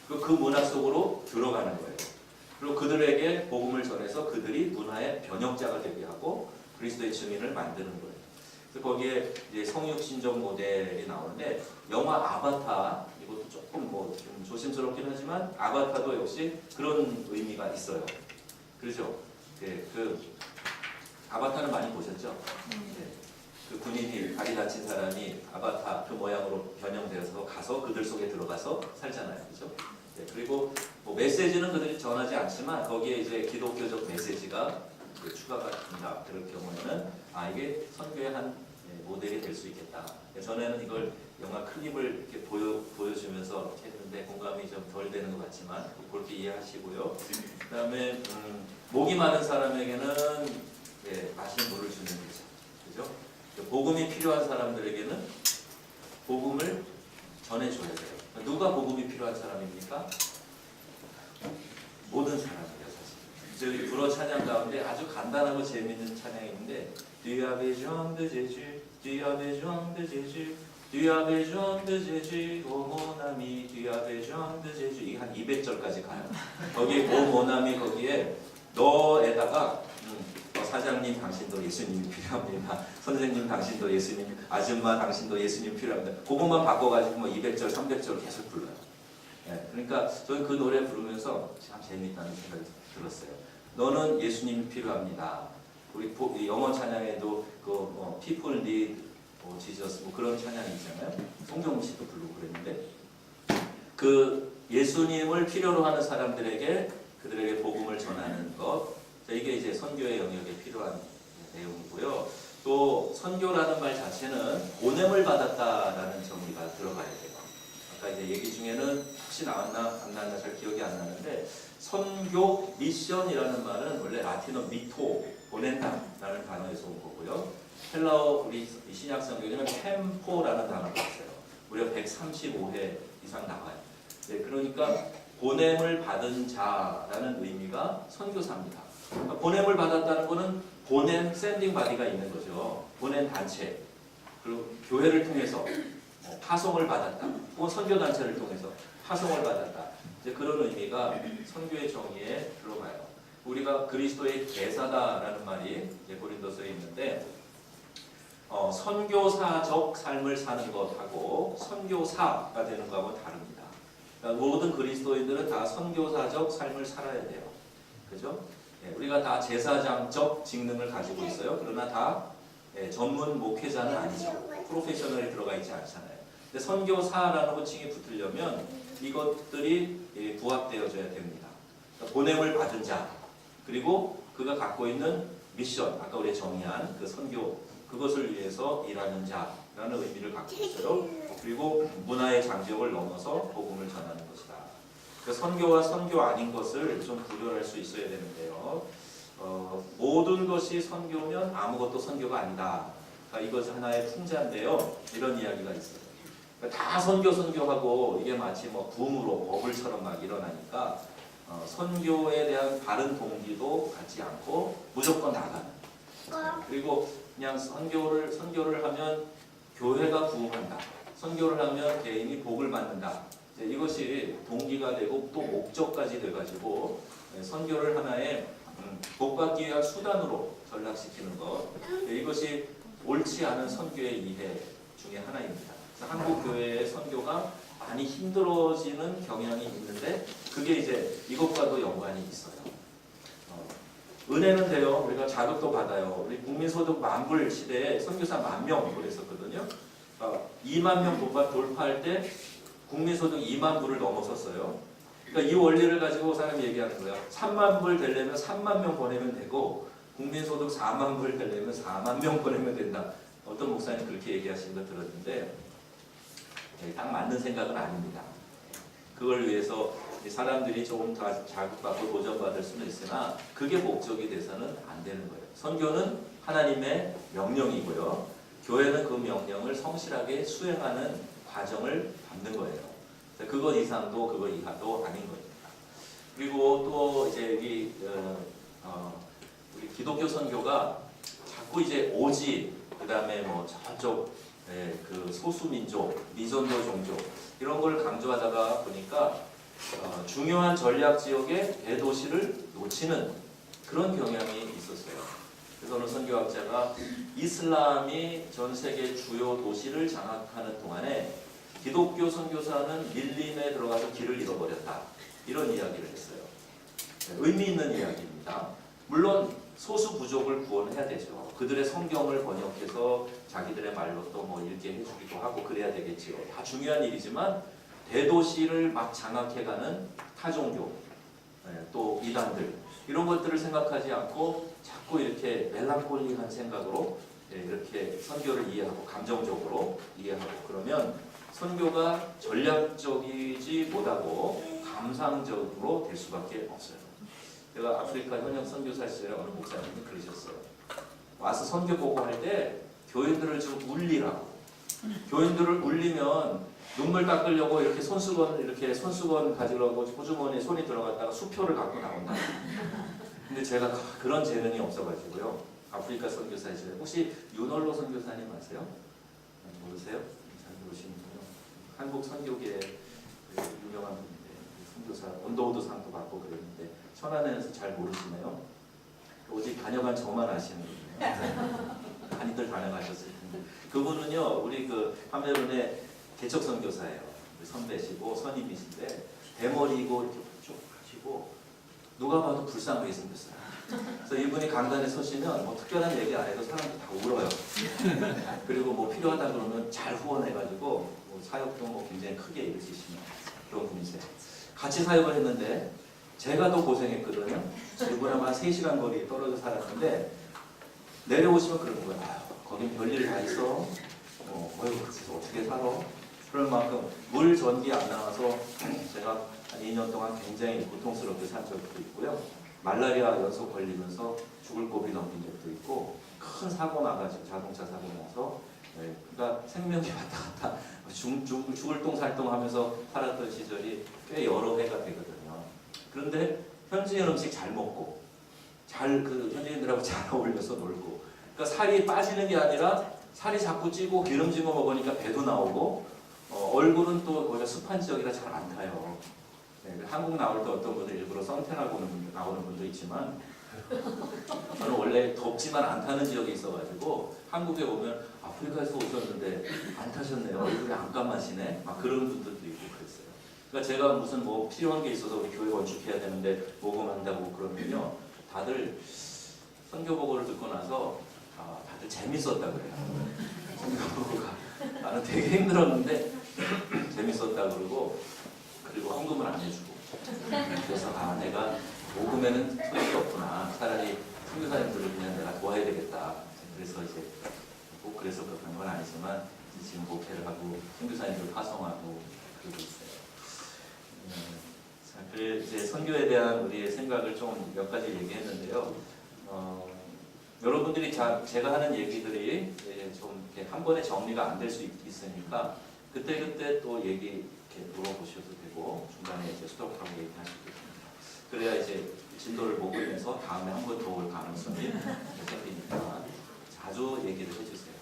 그 문화 속으로 들어가는 거예요. 그리고 그들에게 복음을 전해서 그들이 문화의 변혁자가 되게 하고 그리스도의 증인을 만드는 거예요. 그래서 거기에 이제 성육신적 모델이 나오는데 영화 아바타, 이것도 조금 뭐 좀 조심스럽긴 하지만 아바타도 역시 그런 의미가 있어요. 그렇죠? 네, 그 아바타는 많이 보셨죠? 네. 그 군인이 다리 다친 사람이 아바타 그 모양으로 변형되어서 가서 그들 속에 들어가서 살잖아요. 그렇죠? 네, 그리고 뭐 메시지는 그들이 전하지 않지만 거기에 이제 기독교적 메시지가 추가가 된다. 그럴 경우에는 이게 선교의 한 모델이 될 수 있겠다. 전에는 이걸 영화 클립을 이렇게 보여주면서 이렇게 했는데 공감이 좀 덜 되는 것 같지만 그렇게 이해하시고요. 그다음에 목이 마른 사람에게는 마시는 물을 주는 거죠. 그죠? 복음이 필요한 사람들에게는 복음을 전해줘야 돼요. 누가 복음이 필요한 사람입니까? 모든 사람이에요, 사실. 저희 불어 찬양 가운데 아주 간단하고 재미있는 찬양이 있는데 Tu as besoin de Jésus, tu as besoin de Jésus, tu as besoin de Jésus, oh mon ami, tu as besoin de Jésus. 이게 한 200절까지 가요. 거기 oh mon ami 거기에 너에다가 사장님 당신도 예수님이 필요합니다. 선생님 당신도 예수님, 아줌마 당신도 예수님 필요합니다. 그것만 바꿔가지고 뭐 200절, 300절 계속 불러요. 네, 그러니까 저는 그 노래 부르면서 참 재밌다는 생각이 들었어요. 너는 예수님이 필요합니다. 우리 영어 찬양에도 그 People Need Jesus 뭐 그런 찬양이 있잖아요. 송정우 씨도 부르고 그랬는데 그 예수님을 필요로 하는 사람들에게 그들에게 복음을 전하는 것. 이게 이제 선교의 영역에 필요한 내용이고요. 또 선교라는 말 자체는 보냄을 받았다라는 정의가 들어가야 돼요. 아까 이제 얘기 중에는 혹시 나왔나 안 나왔나 잘 기억이 안 나는데 선교 미션이라는 말은 원래 라틴어 미토 보낸다라는 단어에서 온 거고요. 헬라어 우리 신약 성경에는 템포라는 단어가 있어요. 무려 135회 이상 나와요. 네, 그러니까 보냄을 받은 자라는 의미가 선교사입니다. 보냄을 받았다는 것은 보냄 샌딩 바디가 있는 거죠. 보냄 단체, 그리고 교회를 통해서 파송을 받았다. 혹은 선교 단체를 통해서 파송을 받았다. 이제 그런 의미가 선교의 정의에 들어가요. 우리가 그리스도의 대사다라는 말이 고린도서에 있는데 선교사적 삶을 사는 것하고 선교사가 되는 것하고 다릅니다. 그러니까 모든 그리스도인들은 다 선교사적 삶을 살아야 돼요. 그죠? 우리가 다 제사장적 직능을 가지고 있어요. 그러나 다 전문 목회자는 아니죠. 프로페셔널에 들어가 있지 않잖아요. 근데 선교사라는 호칭이 붙으려면 이것들이 부합되어져야 됩니다. 그러니까 보냄을 받은 자, 그리고 그가 갖고 있는 미션, 아까 우리 정의한 그 선교, 그것을 위해서 일하는 자라는 의미를 갖고 있어요. 그리고 문화의 장벽을 넘어서 복음을 전하는 것이다. 그 선교와 선교 아닌 것을 좀 구별할 수 있어야 되는데요. 모든 것이 선교면 아무것도 선교가 아니다. 그러니까 이것은 하나의 풍자인데요. 이런 이야기가 있어요. 그러니까 다 선교하고 이게 마치 뭐 붐으로 버블처럼 막 일어나니까 선교에 대한 바른 동기도 갖지 않고 무조건 나가는. 그리고 그냥 선교를 하면 교회가 부흥한다. 선교를 하면 개인이 복을 받는다. 이것이 동기가 되고 또 목적까지 돼가지고 선교를 하나의 복받기 위한 수단으로 전락시키는 것. 이것이 옳지 않은 선교의 이해 중에 하나입니다. 그래서 한국 교회의 선교가 많이 힘들어지는 경향이 있는데 그게 이제 이것과도 연관이 있어요. 은혜는 돼요. 우리가 자극도 받아요. 우리 국민소득 만불 시대에 선교사 10,000명 그랬었거든요. 2만 명 돌파할 때 국민소득 2만 불을 넘어섰어요. 그러니까 이 원리를 가지고 사람이 얘기하는 거예요. 3만 불 되려면 3만 명 보내면 되고 국민소득 4만 불 되려면 4만 명 보내면 된다. 어떤 목사님 그렇게 얘기하시는 거 들었는데 딱 맞는 생각은 아닙니다. 그걸 위해서 사람들이 조금 더 자극받고 도전받을 수는 있으나 그게 목적이 돼서는 안 되는 거예요. 선교는 하나님의 명령이고요. 교회는 그 명령을 성실하게 수행하는 과정을 밟는 거예요. 그것 이상도 그것 이하도 아닌 겁니다. 그리고 또 이제 우리 기독교 선교가 자꾸 이제 오지 그다음에 뭐 저쪽 그 소수민족, 미전도 종족 이런 걸 강조하다가 보니까 중요한 전략 지역의 대도시를 놓치는 그런 경향이 있었어요. 그래서 어느 선교학자가 이슬람이 전 세계 주요 도시를 장악하는 동안에 기독교 선교사는 밀림에 들어가서 길을 잃어버렸다. 이런 이야기를 했어요. 의미 있는 이야기입니다. 물론 소수 부족을 구원해야 되죠. 그들의 성경을 번역해서 자기들의 말로 또 뭐 읽게 해주기도 하고 그래야 되겠지요. 다 중요한 일이지만 대도시를 막 장악해가는 타종교, 또 이단들 이런 것들을 생각하지 않고 자꾸 이렇게 멜랑콜리한 생각으로 이렇게 선교를 이해하고 감정적으로 이해하고 그러면 선교가 전략적이지 못하고 감상적으로 될 수밖에 없어요. 제가 아프리카 현역 선교사 시절에 어느 목사님이 그러셨어요. 와서 선교 보고할 때 교인들을 좀 울리라고. 교인들을 울리면 눈물 닦으려고 이렇게 손수건 가지려고 호주머니에 손이 들어갔다가 수표를 갖고 나온다. 근데 제가 그런 재능이 없어가지고요. 아프리카 선교사 시절에 혹시 윤월로 선교사님 아세요? 모르세요? 잘 모르시는군요. 한국 선교계의 유명한 분인데 선교사 언더우드상도 받고 그랬는데 천안에서 잘 모르시네요. 오직 다녀간 저만 아시는 분이에요. 많이들 다녀가셨을 텐데 그분은요 우리 그 카메룬의 개척 선교사예요. 선배시고 선임이신데 대머리고 이렇게 쭉 하시고 누가 봐도 불쌍하게 생겼어요. 그래서 이분이 강단에 서시면 뭐 특별한 얘기 안 해도 사람들이 다 울어요. 그리고 뭐 필요하다 그러면 잘 후원해가지고 뭐 사역도 뭐 굉장히 크게 일으키시는 그런 분이세요. 같이 사역을 했는데 제가 더 고생했거든요. 이분하고 한 3시간 거리 떨어져 살았는데 내려오시면 그러는 거예요. 아유, 거긴 별일 다 있어. 그래서 어떻게 살아? 그럴 만큼 물, 전기 안 나와서 제가 한 2년 동안 굉장히 고통스럽게 산 적도 있고요. 말라리아 연속 걸리면서 죽을 고비 넘긴 적도 있고 큰 사고 나가지고 자동차 사고 나서 그러니까 생명이 왔다 갔다 죽을 똥살똥 하면서 살았던 시절이 꽤 여러 해가 되거든요. 그런데 현지인 음식 잘 먹고 그 현지인들하고 잘 어울려서 놀고 그러니까 살이 빠지는 게 아니라 살이 자꾸 찌고 기름진 거 먹으니까 배도 나오고 얼굴은 또 거기가 습한 지역이라 잘 안 타요. 한국 나올 때 어떤 분들 일부러 선탠하고 나오는 분도 있지만 저는 원래 덥지만 안 타는 지역에 있어가지고 한국에 오면 아프리카에서 오셨는데 안 타셨네요. 얼굴이 안 까마시네. 막 그런 분들도 있고 그랬어요. 그러니까 제가 무슨 뭐 필요한 게 있어서 우리 교회 건축해야 되는데 모금한다고 그러면요. 다들 선교 보고를 듣고 나서 다들 재밌었다 그래요. 선교 보고가 나는 되게 힘들었는데 재밌었다 그러고 그리고 헌금을 안 해주고 그래서 내가 모금에는 소용이 없구나. 차라리 선교사님들을 그냥 내가 도와야 되겠다. 그래서 이제 꼭 그래서 그런 건 아니지만 지금 목회를 하고 선교사님들 파송하고 그러고 있어요. 자, 그래 이제 선교에 대한 우리의 생각을 좀 몇 가지 얘기했는데요. 여러분들이 제가 하는 얘기들이 좀 이렇게 한 번에 정리가 안 될 수 있으니까 그때 또 얘기 이렇게 물어보셔도 되고 중간에 이제 스톱하고 얘기하셔도 됩니다. 그래야 이제 진도를 먹으면서 다음에 한 번 더 올 가능성이 생기니까 자주 얘기를 해주세요.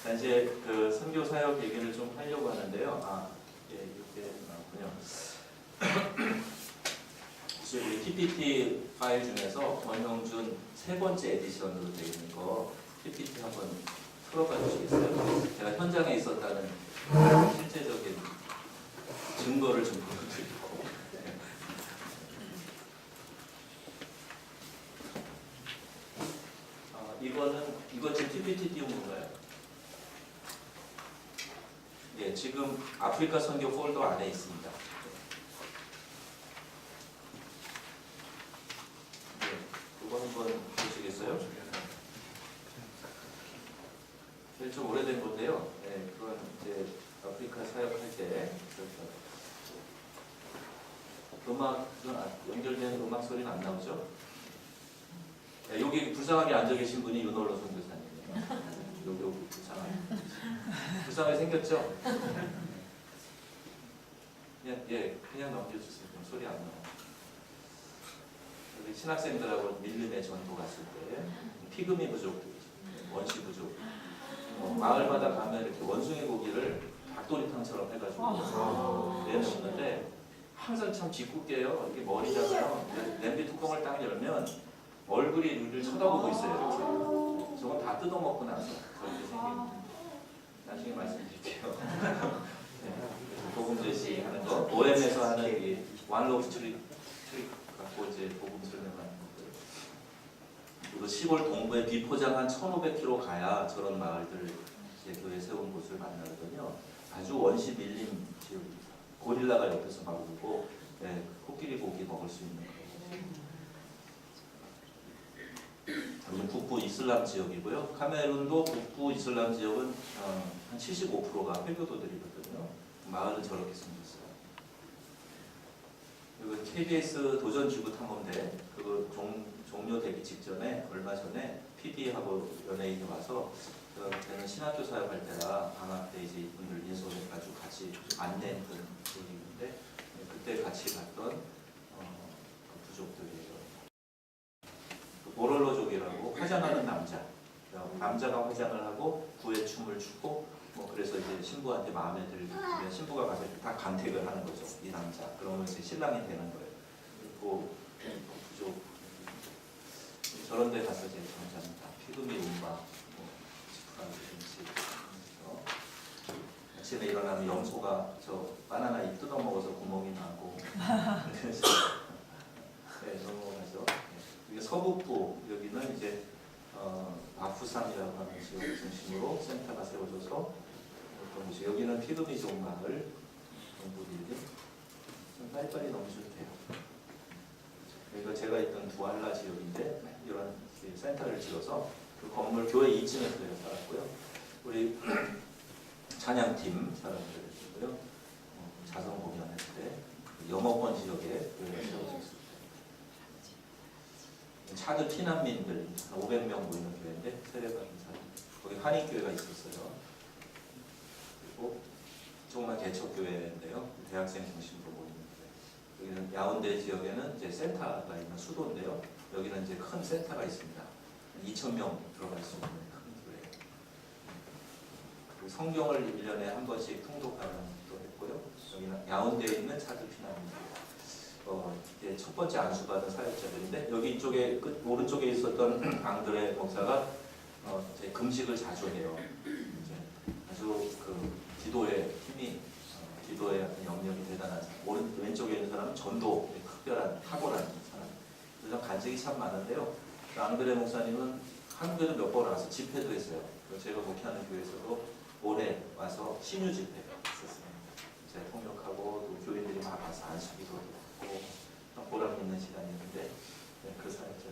자, 이제 그 선교 사역 얘기를 좀 하려고 하는데요. 예, 이렇게 나왔군요. 혹시 우리 PPT 파일 중에서 권영준 세 번째 에디션으로 되어 있는 거 PPT 한번 풀어봐 주시겠어요? 제가 현장에 있었다는 실제적인 증거를 좀 보여드리고. 이거 지금 PPT 띄운 건가요? 예, 지금 아프리카 선교 폴더 안에 있습니다. 네, 이거 한번 보시겠어요? 제일 좀 오래된 건데요. 네, 그건 이제 아프리카 사역할 때 음악은 연결된 음악 소리는 안 나오죠? 네, 여기 불쌍하게 앉아 계신 분이 윤월로 선교사님이에요. 여기 불쌍하게 생겼죠? 그냥 넘겨주세요. 그럼 소리 안 나와요. 우리 신학생들하고 밀림에 전도 갔을 때 피그미 부족들이죠. 원시 부족. 마을마다 가면 이렇게 원숭이 고기를 닭도리탕처럼 해가지고 내놓는데 항상 참 짓궂게요. 이게 머리잖아요. 냄비 뚜껑을 딱 열면 얼굴이 우리를 쳐다보고 있어요. 이렇게. 저건 다 뜯어먹고 나서 저렇게 생깁니다. 나중에 말씀드릴게요. 네, 복음 제시하는 거, OM에서 하는 이 완로브 트릭 갖고 이제 복음 설명하는 것들. 그리고 시골 동부에 비포장 한 1,500km 가야 저런 마을들 제 교회 세운 곳을 만나거든요. 아주 원시 밀림 지역입니다. 고릴라가 옆에서 막 울고, 네, 코끼리 고기 먹을 수 있는 거예요. 여기는 북부 이슬람 지역이고요. 카메룬도 북부 이슬람 지역은 한 75%가 회교도들이거든요. 마을은 저렇게 생겼어요. 그리고 KBS 도전지구 탐험대 그거 종료되기 직전에 얼마 전에 PD하고 연예인이 와서 제가 그때는 신학교 사역할 때라 방학 때 이제 이분들 인솔해가지고 같이 안내했던 분인데 그때 같이 갔던 그 부족들이에요. 모롤로족이라고 화장하는 남자가 화장을 하고 구애 춤을 추고 그래서 이제 신부한테 마음에 들면 신부가 가서 다 간택을 하는 거죠. 이 남자. 그러면 이제 신랑이 되는 거예요. 그리고 부족 저런 데 가서 이제 점점 다 피그미 음악 아침에 일어나면 염소가 저 바나나 잎 뜯어먹어서 구멍이 나고 그래서 네, 넘어가죠. 이게 서북부 여기는 이제 아프산이라고 하는 지역을 중심으로 센터가 세워져서 어떤 곳이 여기는 피그미족 마을 동부일리 좀 빨리빨리 넘으셔도 돼요. 여기가 제가 있던 두알라 지역인데 이런 센터를 지어서 그 건물 교회 2층에 살았고요. 우리 찬양팀 사람들이고요. 자선 공연할 때 영어권 지역에 교회가 세워져 있습니다. 차드 피난민들 500명 모이는 교회인데 세례받은 사람 거기 한인교회가 있었어요. 그리고 조그만 개척교회인데요. 대학생 중심으로 모이는 교회. 여기는 야운데 지역에는 이제 센터가 있는 수도인데요. 여기는 이제 큰 센터가 있습니다. 2,000명 들어갈 수 있는 큰 교회. 그리고 성경을 1년에 한 번씩 통독하는 것도 했고요. 여기는 야운데에 있는 차드 피난민들. 첫 번째 안수받은 사역자들인데 여기 이쪽에 오른쪽에 있었던 앙드레 목사가 이제 금식을 자주 해요. 이제 아주 그 기도의 힘이 기도의 영역이 대단한 왼쪽에 있는 사람은 전도 특별한 탁월한 사람. 그래서 간증이 참 많은데요. 앙드레 목사님은 한국에도 몇 번 와서 집회도 했어요. 제가 목회하는 교회에서도 올해 와서 신유 집회가 있었어요. 이제 통역하고 또 교인들이 막 와서 안수기도 하고 보람 있는 시간이었는데 네, 그 사역자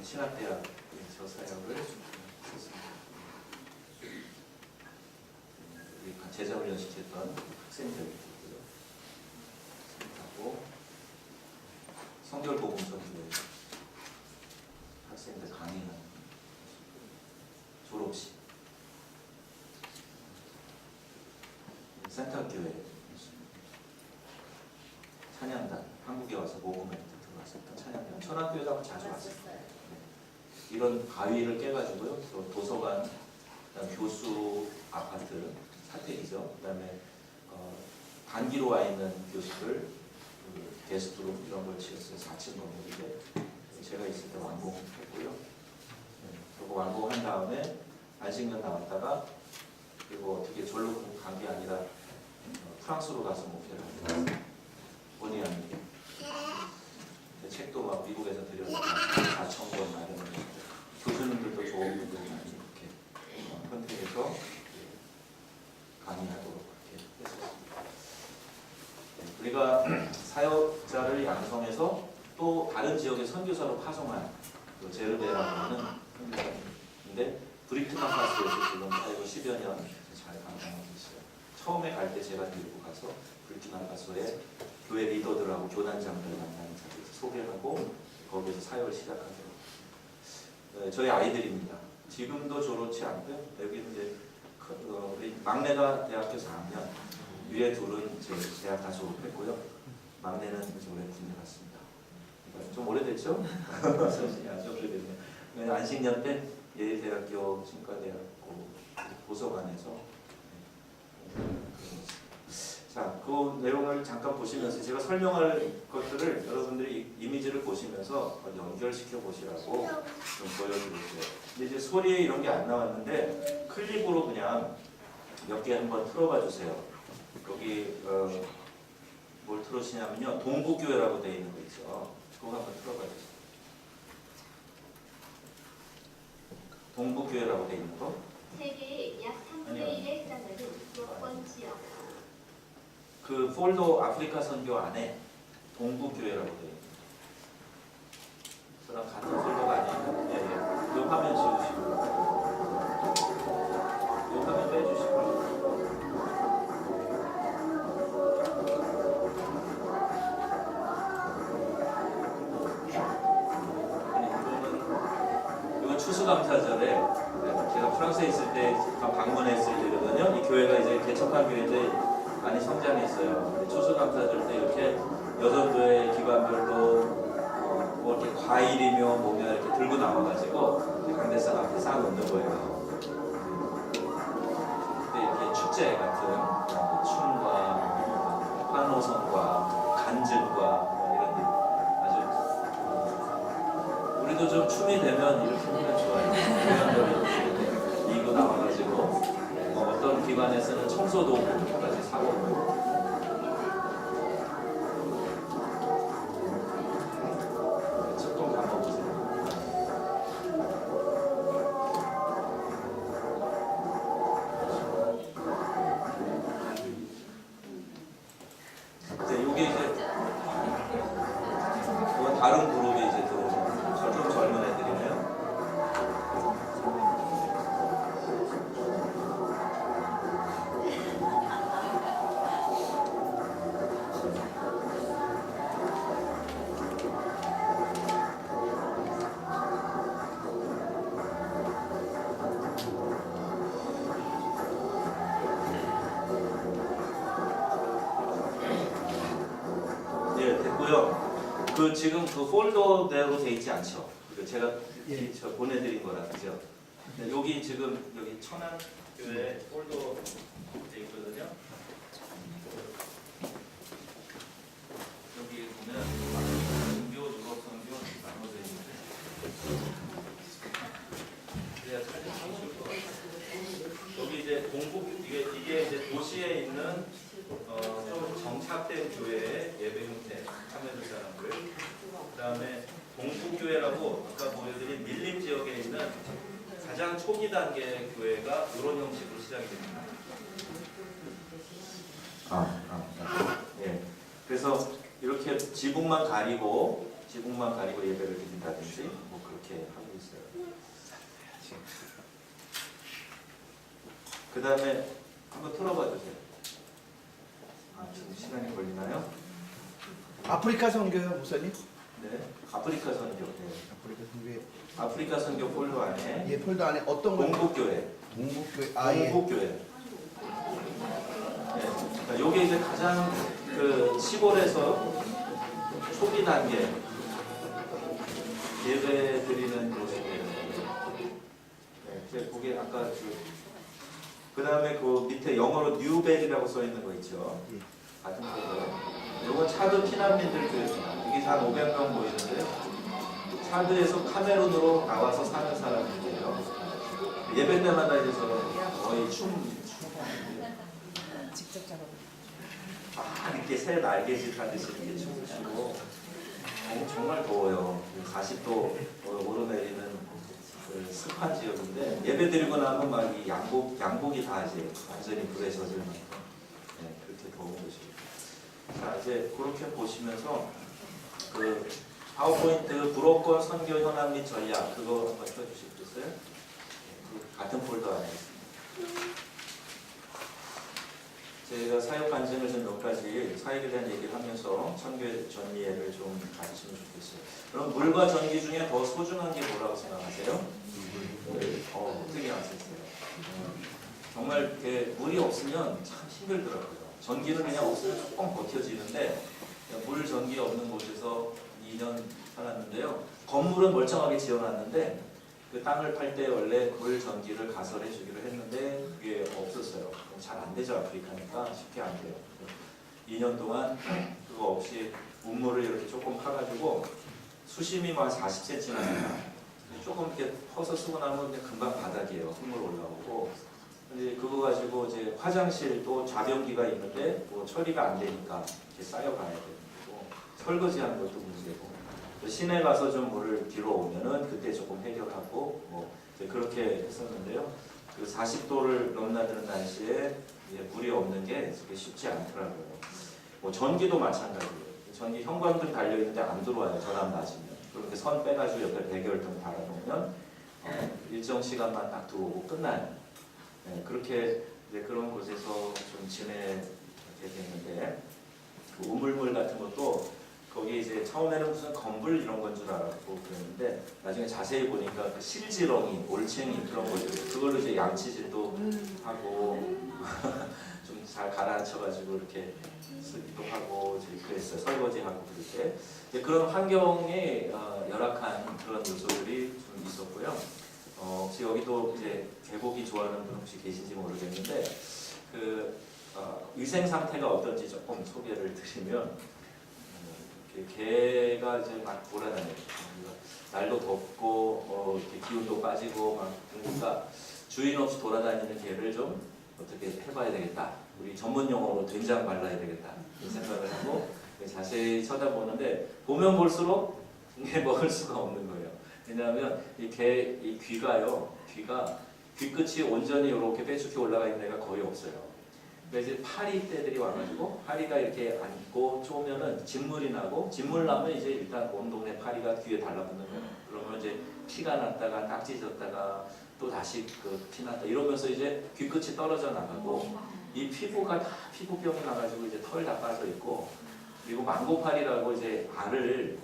신학대학 저 사역을 했습니다. 제자훈련 시켰던 학생들이고요. 하고 성결복음전교회 학생들 강의하는 졸업식 센터교회 찬양단, 한국에 와서 모금에 들어왔었던 찬양단, 천안교회도 자주 왔어요. 이런 바위를 깨가지고요. 또 도서관, 그다음 교수 아파트, 사택이죠. 그다음에 단기로 와 있는 교수들, 게스트룸 이런 걸 지었어요. 4층 건물인데 제가 있을 때 완공했고요. 그리고 완공한 다음에 안식년 나왔다가 그리고 어떻게 절로 간 게 아니라 프랑스로 가서 목회를 합니다. 본의 아니게 책도 막 미국에서 들여서 4,000권 마련을 교수님들도 좋은 분들 많이 이렇게 선택해서 강의하도록 그렇게 했었습니다. 우리가 사역자를 양성해서 또 다른 지역의 선교사로 파송한 그 제르베라고 하는 선교사인데 브리키나파소에서 지금 살고 10여 년 잘 감당하고 있어요. 처음에 갈 때 제가 데리고 가서 브리키나파소의 교회 리더들하고 교단장들 만나는 자리에서 소개하고 거기에서 사역을 시작하더라고요. 저희 아이들입니다. 지금도 저렇지 않고요. 여기 이제 우리 막내가 대학교 4학년, 위에 둘은 대학 다 졸업했고요. 막내는 이제 올해 군대 갔습니다. 그러니까 좀 오래됐죠? 아주 오래됐네요. 안식년 때 예일대학교 신과대학교 도서관에서 자, 그 내용을 잠깐 보시면서 제가 설명할 것들을 여러분들이 이미지를 보시면서 연결시켜 보시라고 좀 보여드릴게요. 근데 이제 소리에 이런 게 안 나왔는데 클립으로 그냥 몇 개 한번 틀어봐 주세요. 여기 뭘 틀으시냐면요. 동부교회라고 되어 있는 거 있죠. 그거 한번 틀어봐 주세요. 동부교회라고 되어 있는 거. 세계의 약 3분의 1에 해당하는 수도권 지역. 그 폴더 아프리카 선교 안에 동부교회라고 되어 있는 저랑 같은 폴더가 아니에요. 예, 예. 요 화면 지우시고 요 화면 빼주시고 이건 추수감사절에 제가 프랑스에 있을 때 방문했을 때거든요. 이 교회가 이제 개척한 교회인데 많이 성장했어요. 추수감사절 때 이렇게 여섯 교회 기관별로 뭐 이렇게 과일이며 뭐며 이렇게 들고 나와가지고 강대상 앞에 쌓아 놓는 거예요. 그때 이렇게 축제 같은 춤과 환호성과 간증과 이런 아주 우리도 좀 춤이 되면 이렇게 하면 좋아요. 이거 나와가지고 어떤 기관에서는 청소도구까지 사고 조금 한번 보세요. 이제 요게 이제 이건 다른 그룹이 이제 들어오는 좀 젊은 애들이네요. 그 지금 그 폴더대로 돼 있지 않죠? 제가 저 보내드린 거라 그죠? 여기 지금 여기 천안교회 폴더 돼 있거든요. 여기 보면 선교, 유럽 선교 나눠져 있는데 그래야 잘 보실 것 같아요. 여기 이제 동북 이게 이제 도시에 있는 좀 정착된 교회의 예배 형태 참여자 사람들. 그다음에 동부교회라고 아까 보여드린 밀림 지역에 있는 가장 초기 단계 교회가 이런 형식으로 시작이 됩니다. 예. 그래서 이렇게 지붕만 가리고 예배를 드린다든지 뭐 그렇게 하고 있어요. 그다음에 한번 틀어봐 주세요. 지금 시간이 걸리나요? 아프리카 선교요, 목사님? 네, 아프리카 선교. 네. 아프리카 선교에 아프리카 선교 폴더 안에 예 폴더 안에 어떤 거? 동북교회. 동북교회. 동북교회. 네. 요게 이제 가장 그 시골에서 초기 단계 예배 드리는 모습이에요. 네, 그게 아까 그 다음에 그 밑에 영어로 뉴벨이라고 써 있는 거 있죠. 같은 거고요. 요건 차드 피난민들 교회입니다. 이게 한 500명 모이는데요. 차드에서 카메룬으로 나와서 사는 사람들이에요. 예배 때마다 이제 거의 직접 작업. 이렇게 새 날개짓 하듯이 이렇게 춤을 추고 정말 더워요. 40도 오르내리는 그 습한 지역인데 예배 드리고 나면 막 이 양복이 다 이제 완전히 불에 젖을 만큼 그렇게 더운 곳이에요. 자 이제 그렇게 보시면서 그 파워포인트 불어권 선교 현황 및 전략 그거 한번 펴주시겠어요? 그 같은 폴더 안에 있습니다. 제가 사역 간증을 좀 몇 가지 사역에 대한 얘기를 하면서 선교 전이해를 좀 가지시면 좋겠어요. 그럼 물과 전기 중에 더 소중한 게 뭐라고 생각하세요? 어떻게 아셨어요? 정말 이렇게 물이 없으면 참 힘들더라고요. 전기는 그냥 없으면 조금 버텨지는데 물 전기 없는 곳에서 2년 살았는데요. 건물은 멀쩡하게 지어놨는데 그 땅을 팔 때 원래 물 전기를 가설해 주기로 했는데 그게 없었어요. 잘 안 되죠. 아프리카니까 쉽게 안 돼요. 2년 동안 그거 없이 우물을 이렇게 조금 파가지고 수심이 막 40cm 나니까 조금 이렇게 퍼서 쓰고 나면 그냥 금방 바닥이에요. 흙물 올라오고. 근데 그거 가지고 이제 화장실도 좌변기가 있는데 뭐 처리가 안 되니까 이렇게 쌓여가야 되는 거고 설거지하는 것도 문제고. 시내 가서 좀 물을 뒤로 오면은 그때 조금 해결하고 뭐 그렇게 했었는데요. 그 40도를 넘나드는 날씨에 물이 없는 게 그게 쉽지 않더라고요. 뭐 전기도 마찬가지예요. 전기 현관등 달려 있는데 안 들어와요. 전압 낮으면. 그렇게 선 빼가지고 옆에 배결등 달아놓으면 일정 시간만 딱 들어오고 끝나요. 그렇게 그런 곳에서 좀 지내게 됐는데 그 우물물 같은 것도 거기 이제 처음에는 무슨 건불 이런 건 줄 알았고 그랬는데 나중에 자세히 보니까 그 실지렁이, 올챙이 그런 거죠. 그걸로 이제 양치질도 하고 좀 잘 가라앉혀가지고 이렇게 쓰기도 하고 그랬어요. 설거지하고 그럴 때 그런 환경에 열악한 그런 요소들이 좀 있었고요. 혹시 여기도 이제 개고기 좋아하는 분 혹시 계신지 모르겠는데 그 위생 상태가 어떤지 조금 소개를 드리면. 개가 이제 막 돌아다녀요. 날도 덥고 이렇게 기운도 빠지고 막 그러니까 주인 없이 돌아다니는 개를 좀 어떻게 해봐야 되겠다. 우리 전문 용어로 된장 발라야 되겠다. 이 생각을 하고 자세히 쳐다보는데 보면 볼수록 이게 먹을 수가 없는 거예요. 왜냐하면 이 귀가요. 귀 끝이 온전히 이렇게 빼죽히 올라가 있는 애가 거의 없어요. 이제 파리떼들이 와가지고 파리가 이렇게 앉고 쪼면은 진물이 나고 진물 나면 이제 일단 온 동네 파리가 귀에 달라붙는 거예요. 그러면 이제 피가 났다가 딱지 졌다가 또 다시 그 피 났다 이러면서 이제 귀 끝이 떨어져 나가고 이 피부가 다 피부병이 나가지고 이제 털 다 빠져 있고 그리고 망고파리라고 이제 알을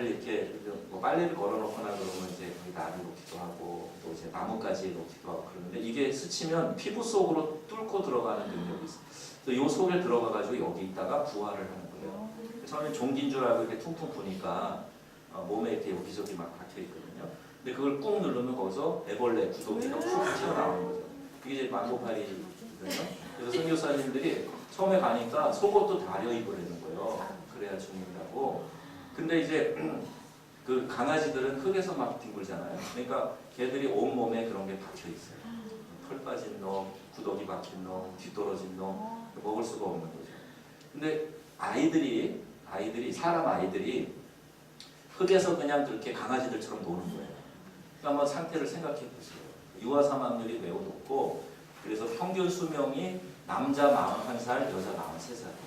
이렇게 뭐 빨래를 걸어놓거나 그러면 이제 거기 알을 놓기도 하고 또 이제 나뭇가지에 놓기도 하고 그러는데 이게 스치면 피부 속으로 뚫고 들어가는 능력이 있어요. 그래서 이 속에 들어가가지고 여기 있다가 부화를 하는 거예요. 처음에 종기인 줄 알고 이렇게 퉁퉁 부니까 몸에 이렇게 여기저기 막 박혀 있거든요. 근데 그걸 꾹 누르면 거기서 애벌레 구더기가 푹 튀어나오는 거죠. 이게 이제 망고파리거든요. 그래서 선교사님들이 처음에 가니까 속옷도 다려 입으려는 거예요. 그래야 죽는다고. 근데 이제 그 강아지들은 흙에서 막 뒹굴잖아요. 그러니까 걔들이 온 몸에 그런 게 박혀 있어요. 털 빠진 놈, 구더기 박힌 놈, 뒤떨어진 놈 먹을 수가 없는 거죠. 근데 사람 아이들이 흙에서 그냥 그렇게 강아지들처럼 노는 거예요. 그러니까 한번 상태를 생각해 보세요. 유아 사망률이 매우 높고 그래서 평균 수명이 남자 41살, 여자 43살이에요.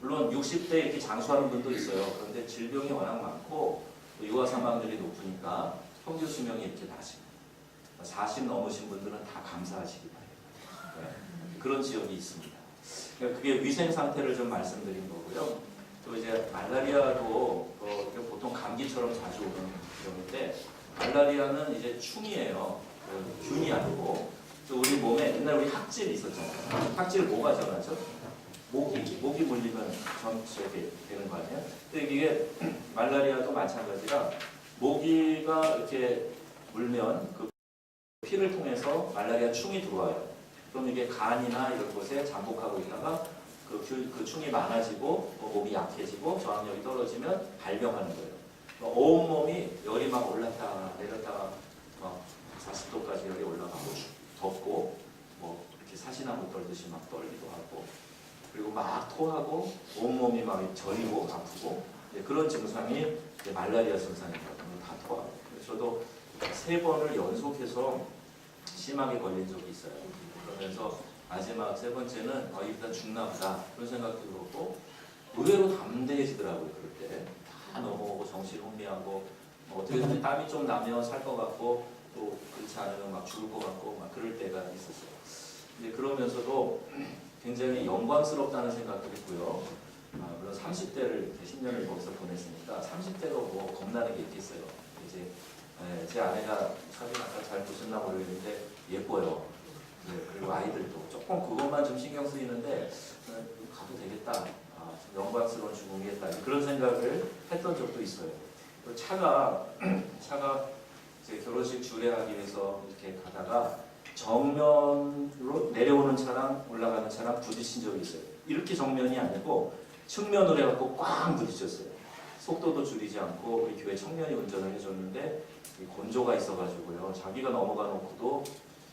물론 60대 이렇게 장수하는 분도 있어요. 그런데 질병이 워낙 많고 유아 사망률이 높으니까 평균 수명이 이렇게 낮습니다. 40 넘으신 분들은 다 감사하시기 바랍니다. 그런 지역이 있습니다. 그러니까 그게 위생 상태를 좀 말씀드린 거고요. 또 이제 말라리아도 보통 감기처럼 자주 오는 병인데 말라리아는 이제 충이에요. 균이 아니고 또 우리 몸에 옛날 우리 학질 있었잖아요. 학질 뭐가 전하죠? 모기 물리면 전체 되는 거 아니에요? 근데 이게 말라리아도 마찬가지라 모기가 이렇게 물면 그 피를 통해서 말라리아 충이 들어와요. 그럼 이게 간이나 이런 곳에 잠복하고 있다가 그 충이 많아지고 몸이 약해지고 저항력이 떨어지면 발병하는 거예요. 온몸이 열이 막 올랐다 내렸다가 40도까지 열이 올라가고 덥고 뭐 이렇게 사시나무 떨듯이 막 떨기도 하고 그리고 막 토하고 온몸이 막 저리고 아프고 그런 증상이 말라리아 증상입니다. 다 토하고 저도 3번을 연속해서 심하게 걸린 적이 있어요. 그러면서 마지막 3번째는 일단 죽나 보다 그런 생각도 들었고 의외로 담대해지더라고요. 그럴 때 다 넘어오고 정신 혼미하고 어떻게든 땀이 좀 나면 살 것 같고 또 그렇지 않으면 막 죽을 것 같고 막 그럴 때가 있었어요. 근데 그러면서도 굉장히 영광스럽다는 생각도 했고요. 물론 30대를 10년을 거기서 보냈으니까 30대가 뭐 겁나는 게 있겠어요. 이제 제 아내가 사진 아까 잘 보셨나 모르겠는데 예뻐요. 네, 그리고 아이들도 조금 그것만 좀 신경 쓰이는데 가도 되겠다. 좀 영광스러운 죽음이겠다. 그런 생각을 했던 적도 있어요. 차가 이제 결혼식 주례하기 위해서 이렇게 가다가 정면으로 내려오는 차랑 올라가는 차랑 부딪힌 적이 있어요. 이렇게 정면이 아니고 측면으로 해갖고 꽉 부딪혔어요. 속도도 줄이지 않고 우리 교회 청년이 운전을 해줬는데 곤조가 있어가지고요. 자기가 넘어가 놓고도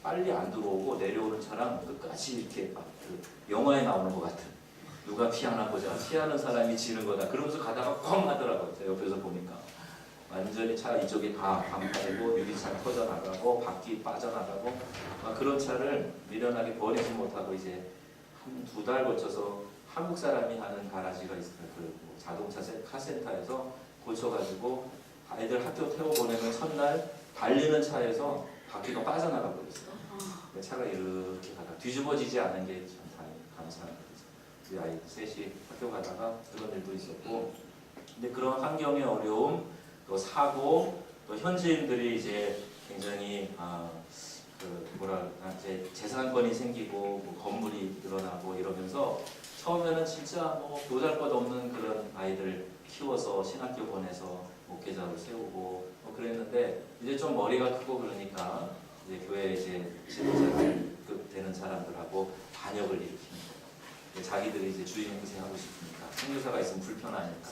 빨리 안 들어오고 내려오는 차랑 끝까지 이렇게 막 그 영화에 나오는 것 같은 누가 피하나 보자 피하는 사람이 지는 거다 그러면서 가다가 쾅 하더라고요. 제가 옆에서 보니까 완전히 차 이쪽이 다 방파되고 유리창 터져나가고 바퀴 빠져나가고 그런 차를 미련하게 버리지 못하고 이제 한 2달 거쳐서 한국 사람이 하는 가라지가 있어요. 그 자동차 카센터에서 고쳐가지고 아이들 학교 태워보내는 첫날 달리는 차에서 바퀴가 빠져나가 버렸어요. 차가 이렇게 가다가 뒤집어지지 않은 게 참 감사한 거죠. 우리 아이 셋이 학교 가다가 그런 일도 있었고 근데 그런 환경의 어려움 또 사고 또 현지인들이 이제 굉장히 이제 재산권이 생기고 뭐 건물이 늘어나고 이러면서 처음에는 진짜 뭐 보잘것없는 그런 아이들 키워서 신학교 보내서 목회자로 세우고 그랬는데 이제 좀 머리가 크고 그러니까 이제 교회 이제 지도자급 되는 사람들하고 반역을 일으키는 거예요. 자기들이 이제 주인 행세하고 싶으니까 선교사가 있으면 불편하니까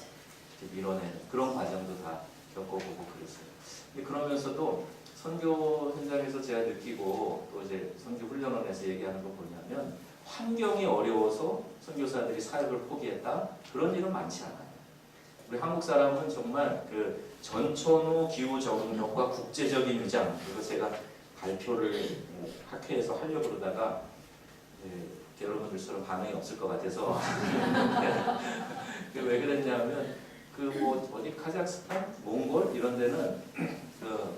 이렇게 밀어내는 그런 과정도 다 겪어보고 그랬어요. 근데 그러면서도 선교 현장에서 제가 느끼고 또 이제 선교 훈련원에서 얘기하는 거 뭐냐면 환경이 어려워서 선교사들이 사역을 포기했다 그런 일은 많지 않아요. 우리 한국 사람은 정말 그 전천후 기후 적응력과 국제적인 위장 그리고 제가 발표를 학회에서 하려고 그러다가 여러분들처럼 반응이 없을 것 같아서 왜 그랬냐면 그 뭐 어디 카자흐스탄, 몽골 이런 데는 그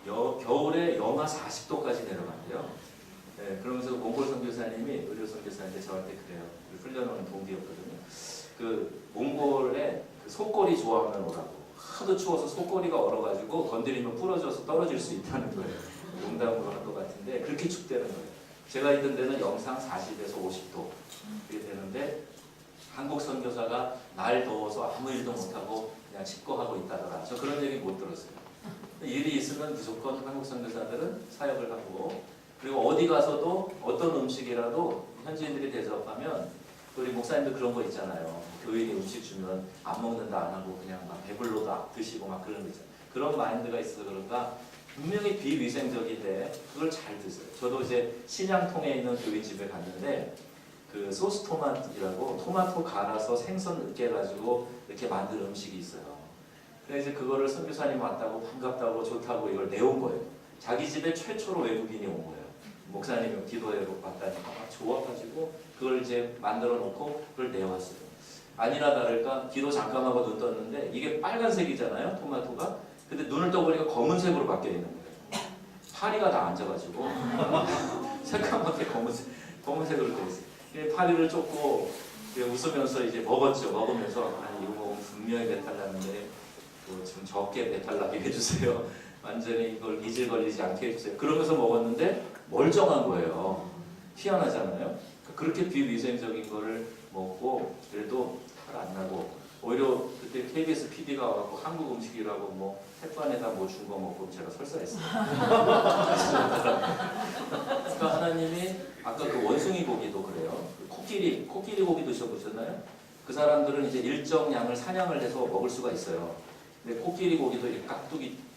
겨울에 영하 40도까지 내려간대요. 네, 그러면서 몽골 선교사님이 의료 선교사인데 저한테 그래요. 훈련하는 동기였거든요. 그 몽골에 그 속골이 좋아하면 오라고. 하도 추워서 속골이가 얼어가지고 건드리면 부러져서 떨어질 수 있다는 거예요. 농담으로 한 것 같은데 그렇게 춥다는 거예요. 제가 있던 데는 영상 40에서 50도 이렇게 되는데 한국 선교사가 날 더워서 아무 일도 못하고 그냥 칩거하고 있다더라. 저 그런 얘기 못 들었어요. 일이 있으면 무조건 한국 선교사들은 사역을 하고 그리고 어디 가서도 어떤 음식이라도 현지인들이 대접하면 우리 목사님도 그런 거 있잖아요. 교인이 음식 주면 안 먹는다 안 하고 그냥 막 배불러도 드시고 막 그런 거 있잖아요. 그런 마인드가 있어서 그런가 분명히 비위생적인데 그걸 잘 드세요. 저도 이제 신양통에 있는 교인 집에 갔는데 그 소스 토마토라고 토마토 갈아서 생선 으깨 가지고 이렇게 만든 음식이 있어요. 그래서 이제 그거를 선교사님 왔다고 반갑다고 좋다고 이걸 내온 거예요. 자기 집에 최초로 외국인이 온 거예요. 목사님이 기도회로 왔다니까 막 좋아가지고 그걸 이제 만들어 놓고 그걸 내왔어요. 아니나 다를까 기도 잠깐 하고 눈 떴는데 이게 빨간색이잖아요 토마토가. 근데 눈을 떠보니까 검은색으로 바뀌어 있는 거예요. 파리가 다 앉아가지고 새까맣게 검은색으로 돼 있어요. 파리를 쫓고 웃으면서 이제 먹었죠. 먹으면서 아니 이거 먹으면 분명히 배탈 나는데 뭐 좀 적게 배탈 나게 해주세요. 완전히 이걸 이질 걸리지 않게 해주세요. 그러면서 먹었는데 멀쩡한 거예요. 희한하잖아요. 그렇게 비위생적인 거를 먹고 그래도 탈 안 나고 오히려 그때 KBS PD가 와갖고 한국 음식이라고 뭐 햇반에다 뭐 준 거 먹고 제가 설사했어요. 그러니까 하나님이 아까 그 원숭이 고기도 그래요. 그 코끼리 고기 드셔보셨나요? 그 사람들은 이제 일정 양을 사냥을 해서 먹을 수가 있어요. 근데 코끼리 고기도 이렇게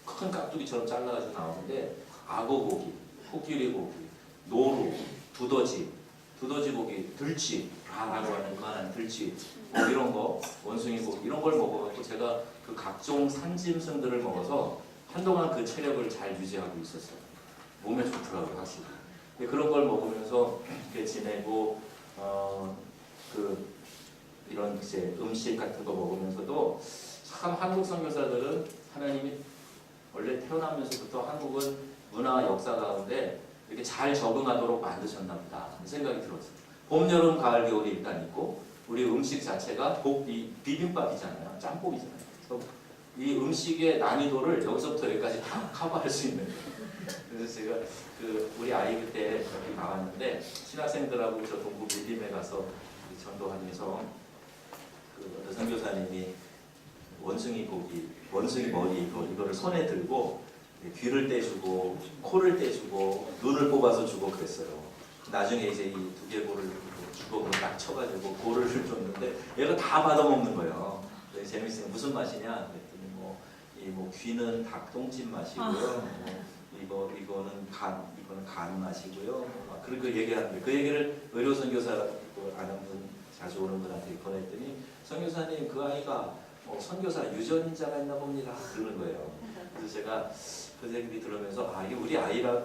큰 깍두기처럼 잘라가지고 나오는데 악어 고기, 코끼리 고기, 노루, 두더지 고기, 들쥐라고 하는 그만한 들쥐 뭐 이런 거, 원숭이 고기 이런 걸 먹어갖고 제가 그 각종 산짐승들을 먹어서 한동안 그 체력을 잘 유지하고 있었어요. 몸에 좋더라고요, 확실히. 근데 그런 걸 먹으면서 이렇게 지내고 그 이런 이제 음식 같은 거 먹으면서도 참 한국 선교사들은 하나님이 원래 태어나면서부터 한국은 문화 역사 가운데 이렇게 잘 적응하도록 만드셨나 보다 생각이 들었어요. 봄, 여름, 가을, 겨울이 일단 있고 우리 음식 자체가 비빔밥이잖아요. 짬뽕이잖아요. 그래서 이 음식의 난이도를 여기서부터 여기까지 다 커버할 수 있는 거예요. 그래서 제가 그 우리 아이 그때 여기 나왔는데 신학생들하고 저 동부 밀림에 가서 전도하면서 그 어떤 선교사님이 원숭이 고기, 원숭이 머리 이거를 손에 들고 귀를 떼주고 코를 떼주고 눈을 뽑아서 주고 그랬어요. 나중에 이제 이 두개골을 주걱으로 딱 쳐가지고 고를 줬는데 얘가 다 받아먹는 거예요. 재밌어요. 무슨 맛이냐? 그랬더니 뭐 귀는 닭똥집 맛이고요. 이거는 간 맛이고요. 막 그렇게 얘기하는데 그 얘기를 의료 선교사 아는 분 자주 오는 분한테 보냈더니 선교사님 그 아이가 선교사 유전자가 있나 봅니다. 그러는 거예요. 그래서 제가 그 얘기 들으면서 이게 우리 아이가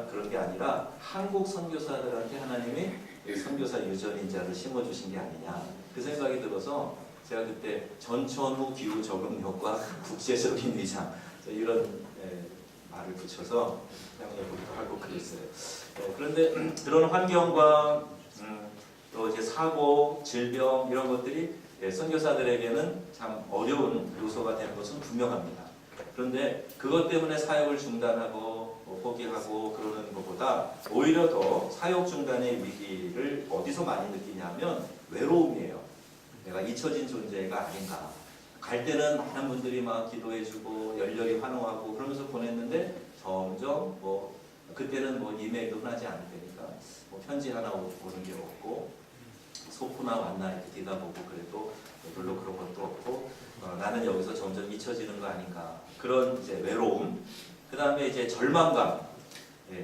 그런 게 아니라 한국 선교사들한테 하나님이 선교사 유전인자를 심어주신 게 아니냐 그 생각이 들어서 제가 그때 전천후 기후 적응력과 국제적인 위상 이런 말을 붙여서 사용해보기도 하고 그랬어요. 그런데 그런 환경과 또 이제 사고, 질병 이런 것들이 선교사들에게는 참 어려운 요소가 되는 것은 분명합니다. 그런데 그것 때문에 사역을 중단하고 포기하고 그러는 것보다 오히려 더 사역 중단의 위기를 어디서 많이 느끼냐면 외로움이에요. 내가 잊혀진 존재가 아닌가. 갈 때는 많은 분들이 막 기도해주고 열렬히 환호하고 그러면서 보냈는데 점점 그때는 이메일도 흔하지 않을 테니까 편지 하나 오는 게 없고 소포나 왔나 이렇게 뒤다보고 그래도 별로 그런 것도 없고 나는 여기서 점점 잊혀지는 거 아닌가 그런 이제 외로움 그 다음에 이제 절망감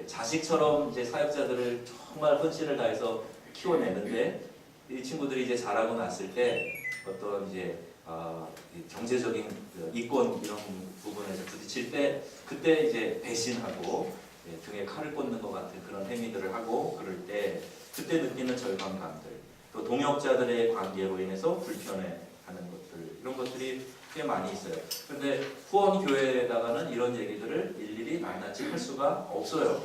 자식처럼 이제 사역자들을 정말 헌신을 다해서 키워내는데 이 친구들이 이제 자라고 났을 때 어떤 이제 경제적인 이권 이런 부분에서 부딪힐 때 그때 이제 배신하고 등에 칼을 꽂는 것 같은 그런 행위들을 하고 그럴 때 그때 느끼는 절망감들 또 동역자들의 관계로 인해서 불편해하는 것들 이런 것들이 꽤 많이 있어요. 그런데 후원 교회에다가는 이런 얘기들을 일일이 낱낱이 할 수가 없어요.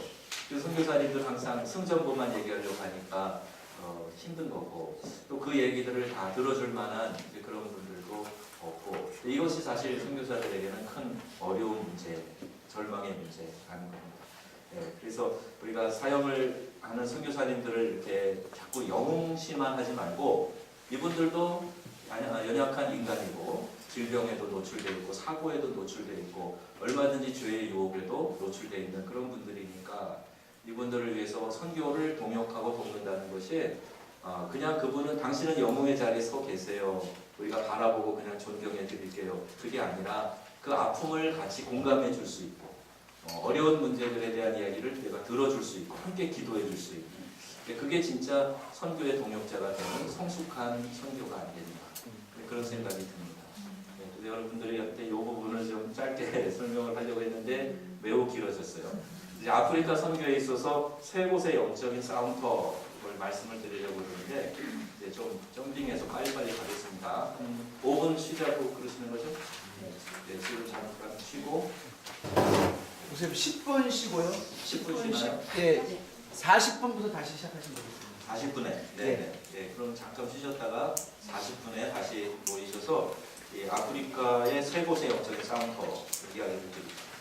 그래서 선교사님들 항상 승전보만 얘기하려고 하니까 힘든 거고 또 그 얘기들을 다 들어줄 만한 이제 그런 분들도 없고 이것이 사실 선교사들에게는 큰 어려운 문제, 절망의 문제라는 겁니다. 그래서 우리가 사역을 하는 선교사님들을 이렇게 자꾸 영웅시만 하지 말고 이분들도 연약한 인간이고 질병에도 노출되어 있고 사고에도 노출되어 있고 얼마든지 죄의 유혹에도 노출되어 있는 그런 분들이니까 이분들을 위해서 선교를 동역하고 돕는다는 것이 그냥 그분은 당신은 영웅의 자리에 서 계세요. 우리가 바라보고 그냥 존경해 드릴게요. 그게 아니라 그 아픔을 같이 공감해 줄 수 있고 어려운 문제들에 대한 이야기를 내가 들어줄 수 있고 함께 기도해 줄 수 있고 그게 진짜 선교의 동역자가 되는 성숙한 선교가 아니겠나 그런 생각이 듭니다. 그래서 여러분들한테 이 부분을 좀 짧게 설명을 하려고 했는데 매우 길어졌어요. 이제 아프리카 선교에 있어서 세 곳의 영적인 싸움터를 말씀을 드리려고 그러는데 이제 좀 점핑해서 빨리빨리 가겠습니다. 5분 쉬자고 그러시는 거죠? 네, 지금 잠깐 쉬고 보세요. 10분 쉬고요. 10분 쉬나요? 네, 40분부터 다시 시작하시면 되겠습니다. 40분에? 네. 그럼 잠깐 쉬셨다가 40분에 다시 모이셔서 이 아프리카의 세 곳의 영적인 싸움터 이야기를 드립니다.